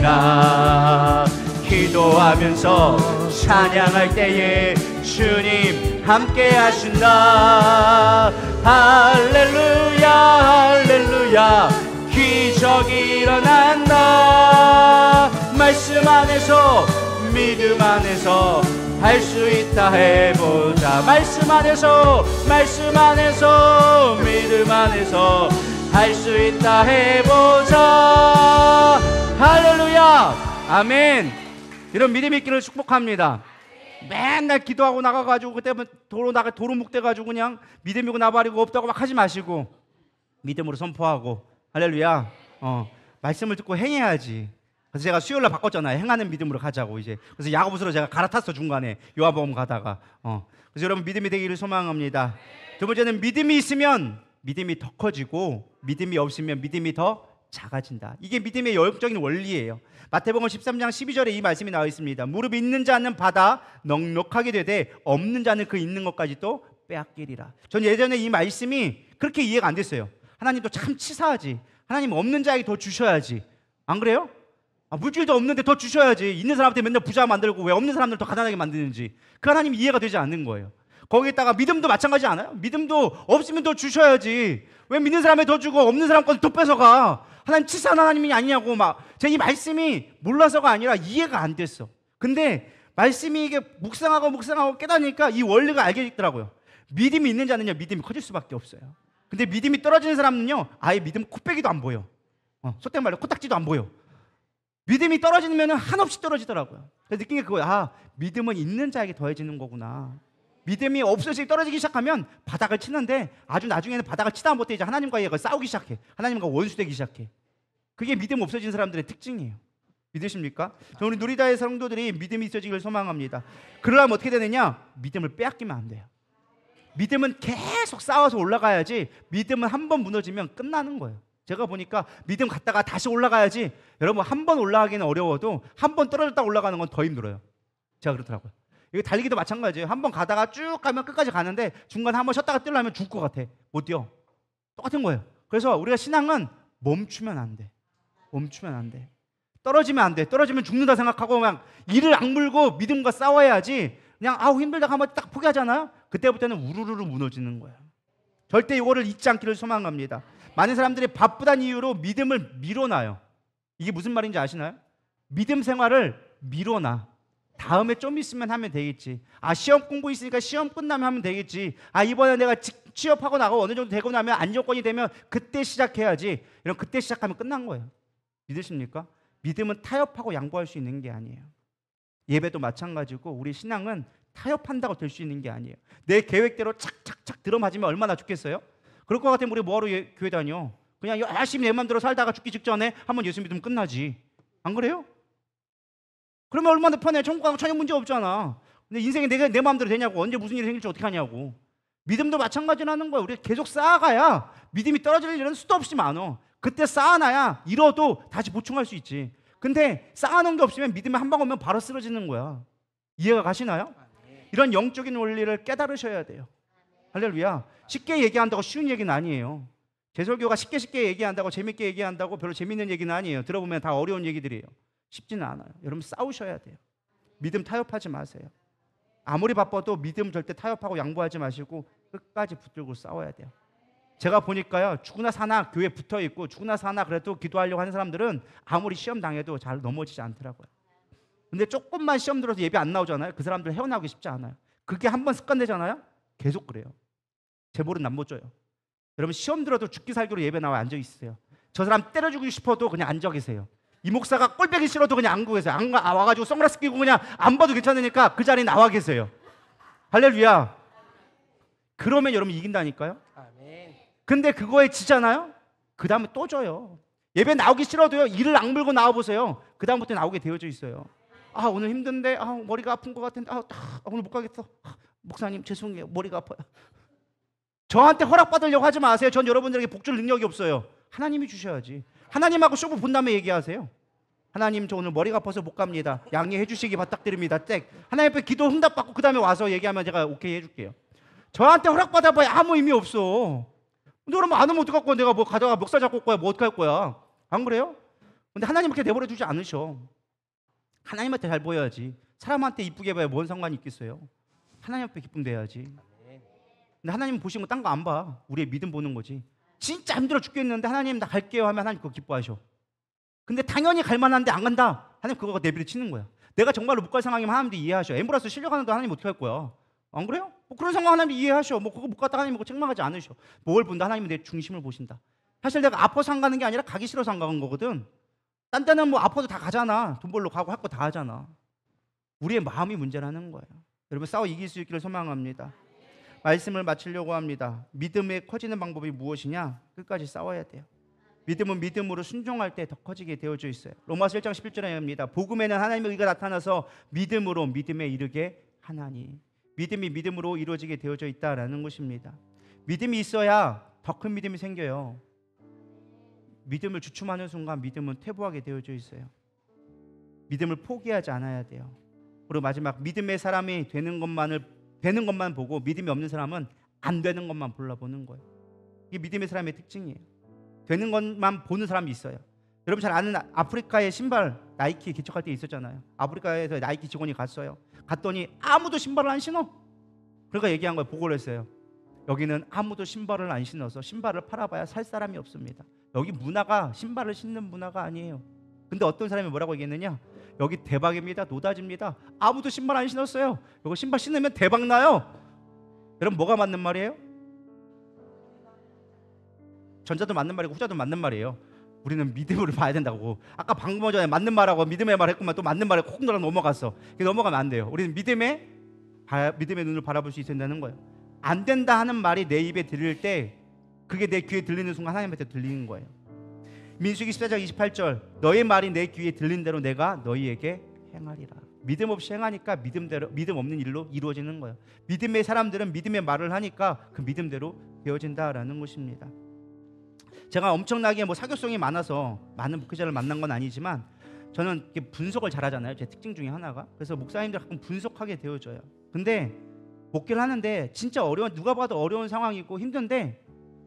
없으리라. 기도하면서 찬양할 때에 주님 함께 하신다. 할렐루야 할렐루야 기적이 일어난다. 말씀 안에서 믿음 안에서 할 수 있다 해보자. 말씀 안에서 믿음 안에서 할 수 있다 해보자. 할렐루야 아멘. 이런 믿음 있기를 축복합니다. 맨날 기도하고 나가가지고 그때 도로 묵대가지고 그냥 믿음이고 나발이고 없다고 막 하지 마시고 믿음으로 선포하고 할렐루야. 말씀을 듣고 행해야지. 그래서 제가 수요일날 바꿨잖아요. 행하는 믿음으로 가자고 이제. 그래서 야고보서로 제가 갈아탔어 중간에 요한복음 가다가. 그래서 여러분 믿음이 되기를 소망합니다. 두 번째는 믿음이 있으면 믿음이 더 커지고 믿음이 없으면 믿음이 더 작아진다. 이게 믿음의 영적인 원리예요. 마태복음 13장 12절에 이 말씀이 나와 있습니다. 무릎 있는 자는 받아 넉넉하게 되되 없는 자는 그 있는 것까지 또 빼앗기리라. 전 예전에 이 말씀이 그렇게 이해가 안 됐어요. 하나님도 참 치사하지. 하나님 없는 자에게 더 주셔야지. 안 그래요? 물질도 없는데 더 주셔야지. 있는 사람한테 맨날 부자 만들고 왜 없는 사람들 더 가난하게 만드는지 그 하나님 이해가 되지 않는 거예요. 거기에다가 믿음도 마찬가지 않아요? 믿음도 없으면 더 주셔야지. 왜 믿는 사람에 더 주고 없는 사람 것도 더 뺏어가? 하나님 치사한 하나님이 아니냐고 막. 제가 이 말씀이 몰라서가 아니라 이해가 안 됐어. 근데 말씀이 이게 묵상하고 깨닫으니까 이 원리가 알겠더라고요. 믿음이 있는 자는요 믿음이 커질 수밖에 없어요. 근데 믿음이 떨어지는 사람은요 아예 믿음 코빼기도 안 보여. 속된 말로 코딱지도 안 보여. 믿음이 떨어지면 한없이 떨어지더라고요. 그래서 느낀 게 그거야. 믿음은 있는 자에게 더해지는 거구나. 믿음이 없어지기 떨어지기 시작하면 바닥을 치는데 아주 나중에는 바닥을 치다 못해 이제 하나님과 얘가 싸우기 시작해. 하나님과 원수되기 시작해. 그게 믿음 없어진 사람들의 특징이에요. 믿으십니까? 우리 누리다의 성도들이 믿음이 있어지기를 소망합니다. 그러려면 어떻게 되느냐? 믿음을 빼앗기면 안 돼요. 믿음은 계속 싸워서 올라가야지. 믿음은 한 번 무너지면 끝나는 거예요. 제가 보니까 믿음 갔다가 다시 올라가야지. 여러분 한 번 올라가기는 어려워도 한 번 떨어졌다 올라가는 건 더 힘들어요. 제가 그렇더라고요. 이거 달리기도 마찬가지예요. 한 번 가다가 쭉 가면 끝까지 가는데 중간에 한 번 쉬었다가 뛰려면 죽을 것 같아. 못 뛰어. 똑같은 거예요. 그래서 우리가 신앙은 멈추면 안 돼. 멈추면 안 돼. 떨어지면 안 돼. 떨어지면 죽는다 생각하고 그냥 이를 악물고 믿음과 싸워야지. 그냥 힘들다 하면 딱 포기하잖아요. 그때부터는 우르르르 무너지는 거예요. 절대 이거를 잊지 않기를 소망합니다. 많은 사람들이 바쁘다는 이유로 믿음을 밀어놔요. 이게 무슨 말인지 아시나요? 믿음 생활을 밀어놔. 다음에 좀 있으면 하면 되겠지. 시험 공부 있으니까 시험 끝나면 하면 되겠지. 이번에 내가 취업하고 나가고 어느 정도 되고 나면 안정권이 되면 그때 시작해야지. 이런 그때 시작하면 끝난 거예요. 믿으십니까? 믿음은 타협하고 양보할 수 있는 게 아니에요. 예배도 마찬가지고 우리 신앙은 타협한다고 될 수 있는 게 아니에요. 내 계획대로 착착착 들어맞으면 얼마나 좋겠어요? 그럴 것 같으면 우리 뭐하러 교회 다녀? 그냥 열심히 내 마음대로 살다가 죽기 직전에 한번 예수 믿으면 끝나지. 안 그래요? 그러면 얼마나 편해. 천국 가고 전혀 문제 없잖아. 근데 인생이 내 마음대로 되냐고. 언제 무슨 일이 생길지 어떻게 하냐고. 믿음도 마찬가지라는 거야. 우리가 계속 쌓아가야 믿음이 떨어질 일은 수도 없이 많어. 그때 쌓아놔야 잃어도 다시 보충할 수 있지. 근데 쌓아놓은 게 없으면 믿음이 한 방 오면 바로 쓰러지는 거야. 이해가 가시나요? 이런 영적인 원리를 깨달으셔야 돼요. 할렐루야. 쉽게 얘기한다고 쉬운 얘기는 아니에요. 제설교가 쉽게 얘기한다고 재밌게 얘기한다고 별로 재밌는 얘기는 아니에요. 들어보면 다 어려운 얘기들이에요. 쉽지는 않아요. 여러분 싸우셔야 돼요. 믿음 타협하지 마세요. 아무리 바빠도 믿음 절대 타협하고 양보하지 마시고 끝까지 붙들고 싸워야 돼요. 제가 보니까요, 죽으나 사나 교회에 붙어있고 죽으나 사나 그래도 기도하려고 하는 사람들은 아무리 시험 당해도 잘 넘어지지 않더라고요. 근데 조금만 시험 들어서 예배 안 나오잖아요. 그 사람들 헤어나오기 쉽지 않아요. 그게 한번 습관되잖아요. 계속 그래요. 제 볼은 남 못 줘요. 여러분 시험 들어도 죽기 살기로 예배 나와 앉아 있으세요. 저 사람 때려주고 싶어도 그냥 앉아 계세요. 이 목사가 꼴배기 싫어도 그냥 앉고 계세요. 와가지고 선글라스 끼고 그냥 안 봐도 괜찮으니까 그 자리에 나와 계세요. 할렐루야. 그러면 여러분 이긴다니까요. 근데 그거에 지잖아요. 그 다음에 또 져요. 예배 나오기 싫어도요, 이를 악물고 나와보세요. 그 다음부터 나오게 되어져 있어요. 오늘 힘든데, 머리가 아픈 것 같은데, 오늘 못 가겠어. 목사님 죄송해요, 머리가 아파요. 저한테 허락받으려고 하지 마세요. 전 여러분들에게 복 줄 능력이 없어요. 하나님이 주셔야지. 하나님하고 쇼부 본 다음에 얘기하세요. 하나님 저 오늘 머리가 아파서 못 갑니다. 양해해 주시기 부탁드립니다. 하나님 앞에 기도 응답받고 그 다음에 와서 얘기하면 제가 오케이 해줄게요. 저한테 허락받아봐야 아무 의미 없어. 근데 그러면 안 오면 어떡할 거야? 내가 뭐 가다가 멱살 잡고 올 거야? 뭐 어떡할 거야? 안 그래요? 근데 하나님 그렇게 내버려 두지 않으셔. 하나님한테 잘 보여야지. 사람한테 이쁘게 봐야 뭔 상관이 있겠어요. 하나님 앞에 기쁨 돼야지. 근데 하나님 보시는 거 딴 거 안 봐. 우리의 믿음 보는 거지. 진짜 힘들어 죽겠는데 하나님 나 갈게요 하면 하나님 그거 기뻐하셔. 근데 당연히 갈 만한데 안 간다. 하나님 그거 내비를 치는 거야. 내가 정말로 못 갈 상황이면 하나님도 이해하셔. 엠브라스 실려가는데 하나님 어떻게 할 거야? 안 그래요? 뭐 그런 상황 하나님 이해하셔. 뭐 그거 못 갔다 하나님 뭐 책망하지 않으셔. 뭘 본다? 하나님은 내 중심을 보신다. 사실 내가 아파서 안 가는 게 아니라 가기 싫어서 안 가는 거거든. 딴 데는 뭐 아파도 다 가잖아. 돈 벌러 가고 할 거 다 하잖아. 우리의 마음이 문제라는 거예요. 여러분 싸워 이길 수 있기를 소망합니다. 말씀을 마치려고 합니다. 믿음의 커지는 방법이 무엇이냐? 끝까지 싸워야 돼요. 믿음은 믿음으로 순종할 때 더 커지게 되어져 있어요. 로마서 1장 11절에 합니다. 복음에는 하나님의 의가 나타나서 믿음으로 믿음에 이르게 하나니. 믿음이 믿음으로 이루어지게 되어져 있다라는 것입니다. 믿음이 있어야 더 큰 믿음이 생겨요. 믿음을 주춤하는 순간 믿음은 퇴보하게 되어져 있어요. 믿음을 포기하지 않아야 돼요. 그리고 마지막, 믿음의 사람이 되는 것만 보고 믿음이 없는 사람은 안 되는 것만 골라보는 거예요. 이게 믿음의 사람의 특징이에요. 되는 것만 보는 사람이 있어요. 여러분 잘 아는 아프리카의 신발 나이키 개척할 때 있었잖아요. 아프리카에서 나이키 직원이 갔어요. 갔더니 아무도 신발을 안 신어. 그러니까 얘기한 거예요. 보고를 했어요. 여기는 아무도 신발을 안 신어서 신발을 팔아봐야 살 사람이 없습니다. 여기 문화가 신발을 신는 문화가 아니에요. 근데 어떤 사람이 뭐라고 얘기했느냐? 여기 대박입니다. 노다지입니다. 아무도 신발 안 신었어요. 이거 신발 신으면 대박 나요. 여러분 뭐가 맞는 말이에요? 전자도 맞는 말이고 후자도 맞는 말이에요. 우리는 믿음으로 봐야 된다고. 아까 방금 전에 맞는 말하고 믿음의 말 했구만 또 맞는 말에 콕 놀아 넘어갔어. 넘어가면 안 돼요. 우리는 믿음의 눈을 바라볼 수 있어야 된다는 거예요. 안 된다 하는 말이 내 입에 들릴 때 그게 내 귀에 들리는 순간 하나님한테 들리는 거예요. 민수기 14장 28절 너의 말이 내 귀에 들린 대로 내가 너희에게 행하리라. 믿음 없이 행하니까 믿음 없는 일로 이루어지는 거예요. 믿음의 사람들은 믿음의 말을 하니까 그 믿음대로 되어진다라는 것입니다. 제가 엄청나게 사교성이 많아서 많은 목회자를 만난 건 아니지만 저는 이렇게 분석을 잘하잖아요. 제 특징 중에 하나가. 그래서 목사님들 가끔 분석하게 되어져요. 근데 목회를 하는데 진짜 누가 봐도 어려운 상황이고 힘든데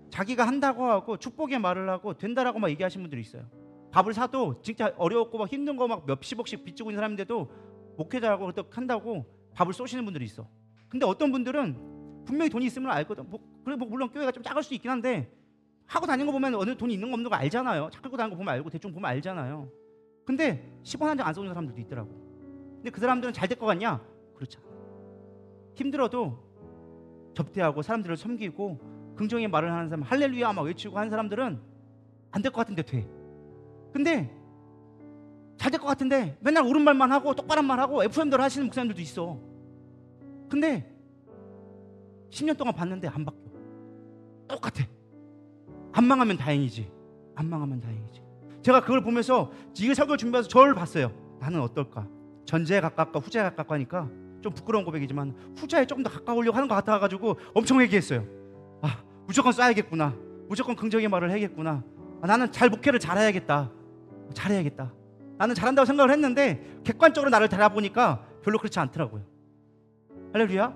자기가 한다고 하고 축복의 말을 하고 된다라고 막 얘기하시는 분들이 있어요. 밥을 사도 진짜 어려웠고 막 힘든 거 막 몇십억씩 빚지고 있는 사람인데도 목회자라고 한다고 밥을 쏘시는 분들이 있어. 근데 어떤 분들은 분명히 돈이 있으면 알거든. 물론 교회가 좀 작을 수 있긴 한데 하고 다니는 거 보면 어느 돈이 있는 거 없는 거 알잖아요. 차 끌고 다니는 거 보면 알고 대충 보면 알잖아요. 근데 10원 한 장 안 쏘는 사람들도 있더라고. 근데 그 사람들은 잘 될 것 같냐? 그렇지 않아. 힘들어도 접대하고 사람들을 섬기고 긍정의 말을 하는 사람, 할렐루야 막 외치고 하는 사람들은 안 될 것 같은데 돼. 근데 잘 될 것 같은데 맨날 옳은 말만 하고 똑바른 말 하고 FM대로 하시는 목사님들도 있어. 근데 10년 동안 봤는데 안 바뀌어. 똑같아. 안 망하면 다행이지. 안 망하면 다행이지. 제가 그걸 보면서 이 설교를 준비해서 저를 봤어요. 나는 어떨까? 전자에 가깝까 후자에 가깝까 하니까 좀 부끄러운 고백이지만 후자에 조금 더 가까우려고 하는 것 같아가지고 엄청 얘기했어요. 무조건 쏴야겠구나. 무조건 긍정의 말을 해야겠구나. 나는 목회를 잘해야겠다. 나는 잘한다고 생각을 했는데 객관적으로 나를 달아보니까 별로 그렇지 않더라고요. 할렐루야.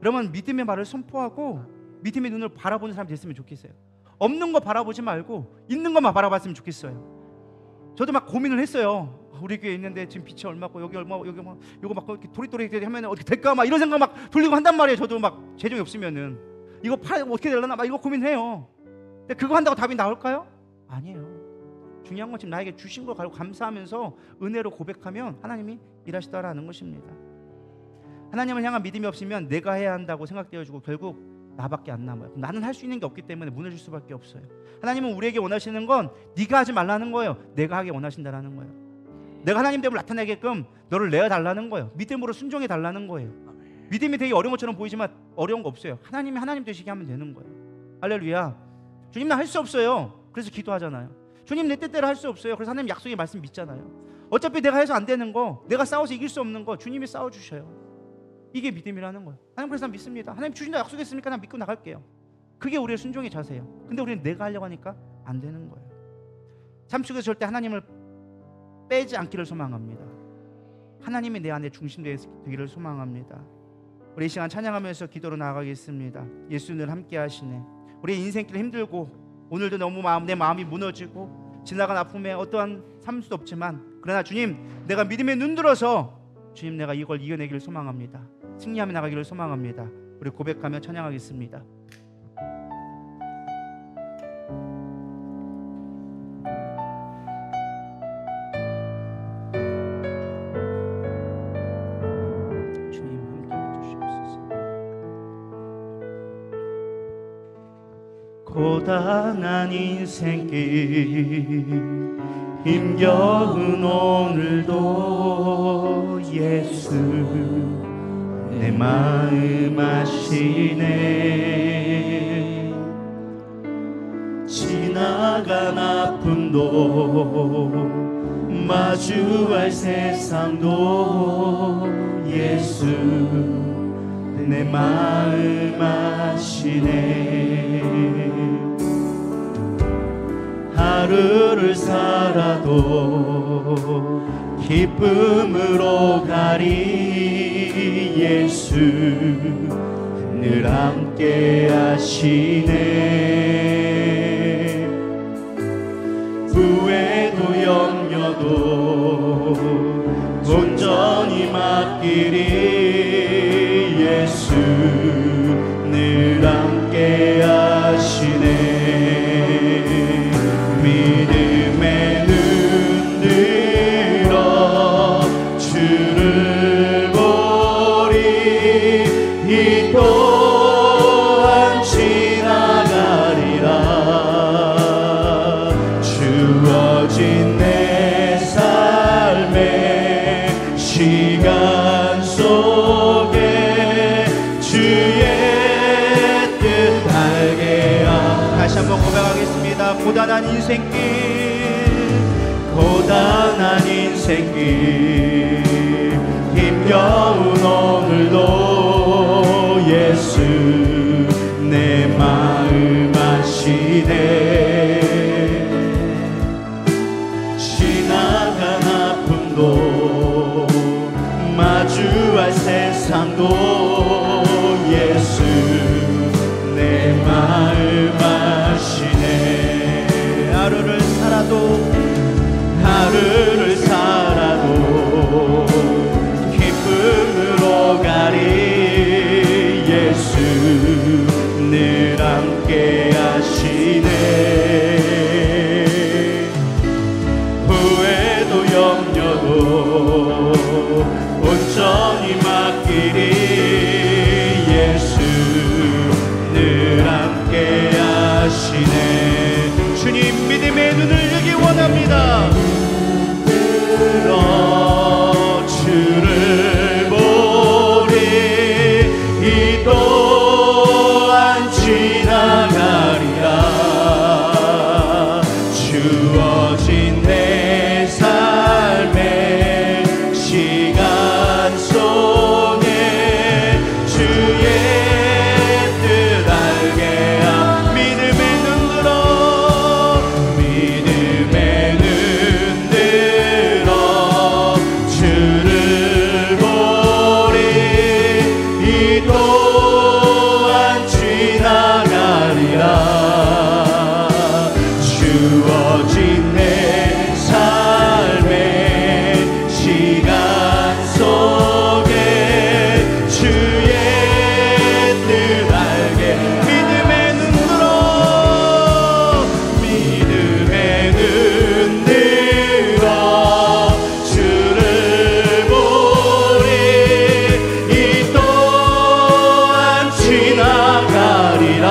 그러면 믿음의 말을 선포하고 믿음의 눈을 바라보는 사람이 됐으면 좋겠어요. 없는 거 바라보지 말고 있는 것만 바라봤으면 좋겠어요. 저도 막 고민을 했어요. 우리 교회 있는데 지금 빛이 얼마고 여기 얼마고 여기 막 이거 막 이렇게 도리도리 하면 어떻게 될까 막 이런 생각 막 돌리고 한단 말이에요. 저도 막 재정이 없으면은 이거 어떻게 되려나 막 이거 고민해요. 근데 그거 한다고 답이 나올까요? 아니에요. 중요한 건 지금 나에게 주신 걸 가지고 감사하면서 은혜로 고백하면 하나님이 일하시다라는 것입니다. 하나님을 향한 믿음이 없으면 내가 해야 한다고 생각되어지고 결국 나밖에 안 남아요. 나는 할 수 있는 게 없기 때문에 무너질 수밖에 없어요. 하나님은 우리에게 원하시는 건 네가 하지 말라는 거예요. 내가 하게 원하신다라는 거예요. 내가 하나님됨을 나타내게끔 너를 내어달라는 거예요. 믿음으로 순종해 달라는 거예요. 믿음이 되게 어려운 것처럼 보이지만 어려운 거 없어요. 하나님이 하나님 되시게 하면 되는 거예요. 할렐루야. 주님 나 할 수 없어요. 그래서 기도하잖아요. 주님 내 뜻대로 할 수 없어요. 그래서 하나님 약속의 말씀 믿잖아요. 어차피 내가 해서 안 되는 거, 내가 싸워서 이길 수 없는 거 주님이 싸워주셔요. 이게 믿음이라는 거예요. 하나님 그래서 난 믿습니다. 하나님 주신다 약속했으니까 난 믿고 나갈게요. 그게 우리의 순종의 자세예요. 근데 우리는 내가 하려고 하니까 안 되는 거예요. 삶 속에서 절대 하나님을 빼지 않기를 소망합니다. 하나님이 내 안에 중심되기를 소망합니다. 우리 이 시간 찬양하면서 기도로 나아가겠습니다. 예수 늘 함께 하시네. 우리 인생길 힘들고 오늘도 너무 내 마음이 무너지고 지나간 아픔에 어떠한 삶 수도 없지만 그러나 주님, 내가 믿음의 눈 들어서 주님, 내가 이걸 이겨내기를 소망합니다. 승리하며 나가기를 소망합니다. 우리 고백하며 찬양하겠습니다. 고단한 인생길 힘겨운 오늘도 예수 내 마음 아시네. 지나간 아픔도 마주할 세상도 예수 내 마음 아시네. 하루를 살아도 기쁨으로 가리 예수 늘 함께 하시네. 후회도 염려도 온전히 맡기리 예수 늘 함께 하시네. 믿음의 눈 들어 주를 보리 이 또한 지나가리라. 주어진 내 삶의 시간 속에 주의 뜻 알게 하라. 다시 한번 고백하겠습니다. 고단한 인생길 고단한 인생길 힘겨운 오늘도 예수 내 마음 아시네. 지나간 아픔도 마주할 세상도 예수 내 마음 아시네. 하루를 살아도 기쁨으로 가리 예수 늘 함께 하시네. 후회도 염려도 온전히 맡기리 예수 늘 함께 하시네. 주님 믿음의 눈을 열기 원합니다. 들어 주를 보리 이 또한 지나가리라. 주어진 내 삶의 시간 속에 주의 뜻 알게 하라. 믿음의 눈 들어 주를 보리 이 또한 지나가리라. 주어진 내 삶의 시간 속에 주의 뜻 알게. 믿음의 눈 들어 믿음의 눈 들어 주를 보리 이 또한 지나가리라.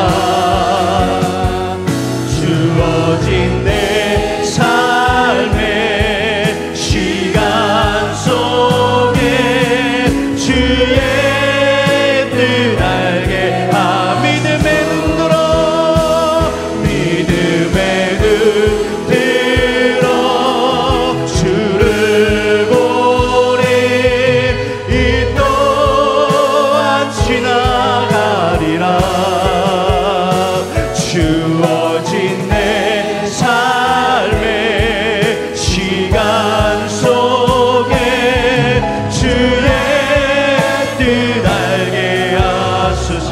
주어진 내 삶의 시간 속에 주의 뜻 알게 하라. 믿음의 눈 들어 주를 보리 이 또한 지나가리라. 주어진 내 삶의 시간 속에 주의 뜻 알게 하소서.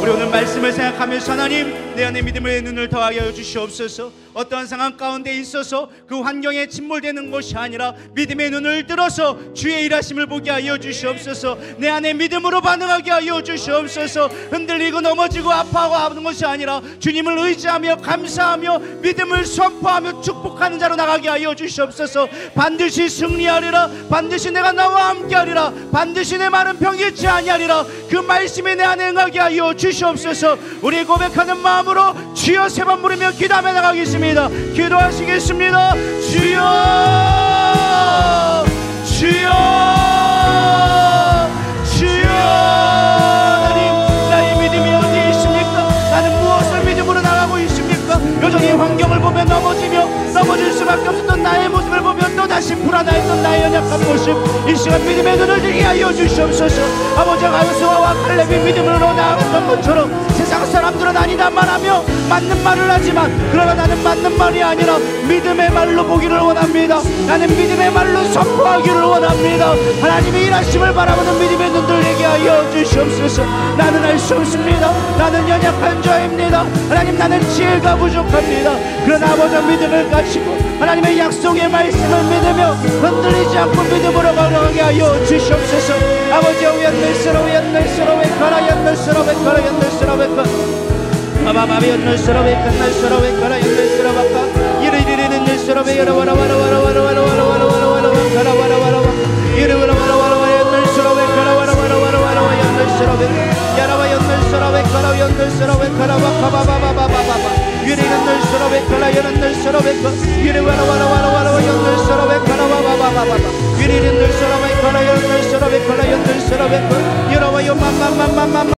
우리 오늘 말씀을 생각하면서 하나님 내 안에 믿음의 눈을 더하게 하여 주시옵소서. 어떠한 상황 가운데 있어서 그 환경에 침몰되는 것이 아니라 믿음의 눈을 들어서 주의 일하심을 보게 하여 주시옵소서. 내 안에 믿음으로 반응하게 하여 주시옵소서. 흔들리고 넘어지고 아파하고 하는 것이 아니라 주님을 의지하며 감사하며 믿음을 선포하며 축복하는 자로 나가게 하여 주시옵소서. 반드시 승리하리라. 반드시 내가 나와 함께하리라. 반드시 내 말은 병기치 아니하리라. 그 말씀이 내 안에 응하게 하여 주시옵소서. 우리 고백하는 마음으로 주여 세 번 부르며 기도하며 나가겠습니다. 기도하시겠습니다. 주여 주여 주여. 하나님, 나의 믿음이 어디에 있습니까? 나는 무엇을 믿음으로 나가고 있습니까? 여전히 환경을 보며 넘어질 수밖에 없었던 나의 모습을 보며 또다시 불안했던 나의 연약한 모습, 이 시간 믿음의 눈을 들게 하여 주시옵소서. 아버지가 여호수아와 칼렙이 믿음으로 나아갔던 것처럼 세상 사람들은 아니다 말하며 맞는 말을 하지만, 그러나 나는 맞는 말이 아니라 믿음의 말로 보기를 원합니다. 나는 믿음의 말로 선포하기를 원합니다. 하나님의 일하심을 바라보는 믿음의 눈 들리게 하여 주시옵소서. 나는 알 수 없습니다. 나는 연약한 자입니다. 하나님, 나는 지혜가 부족합니다. 그러나 아버지 믿음을 가지고 하나님의 약속의 말씀을 믿으며 흔들리지 않고 믿음으로 걸어가게 하여 주시옵소서. 아버지 연늘스러 연늘스러 웨카라 연늘스러 웨카라 연늘스러 웨카 아바바비 연늘스러 웨카 연늘스러 웨카라 연늘스러 웨카 이르이르는 연늘스러 웨카라 와라와라와라와라와라와라와라와라와라 와라와라와라 이르와라와라와라 연늘스러 웨카라 와라와라와라와라 연늘스러 웨카 야라와 연늘스러 웨카라 연늘스러 웨카라 와카바바바바바바 이르는 연늘스러 웨카라 연늘스러 웨카 이르와라와라와라와라 연늘스러 웨카라 와바바바바바 이르는 연늘스러 웨카라 연늘스러 웨카라 연늘스러 웨카 이르와 요맘맘맘맘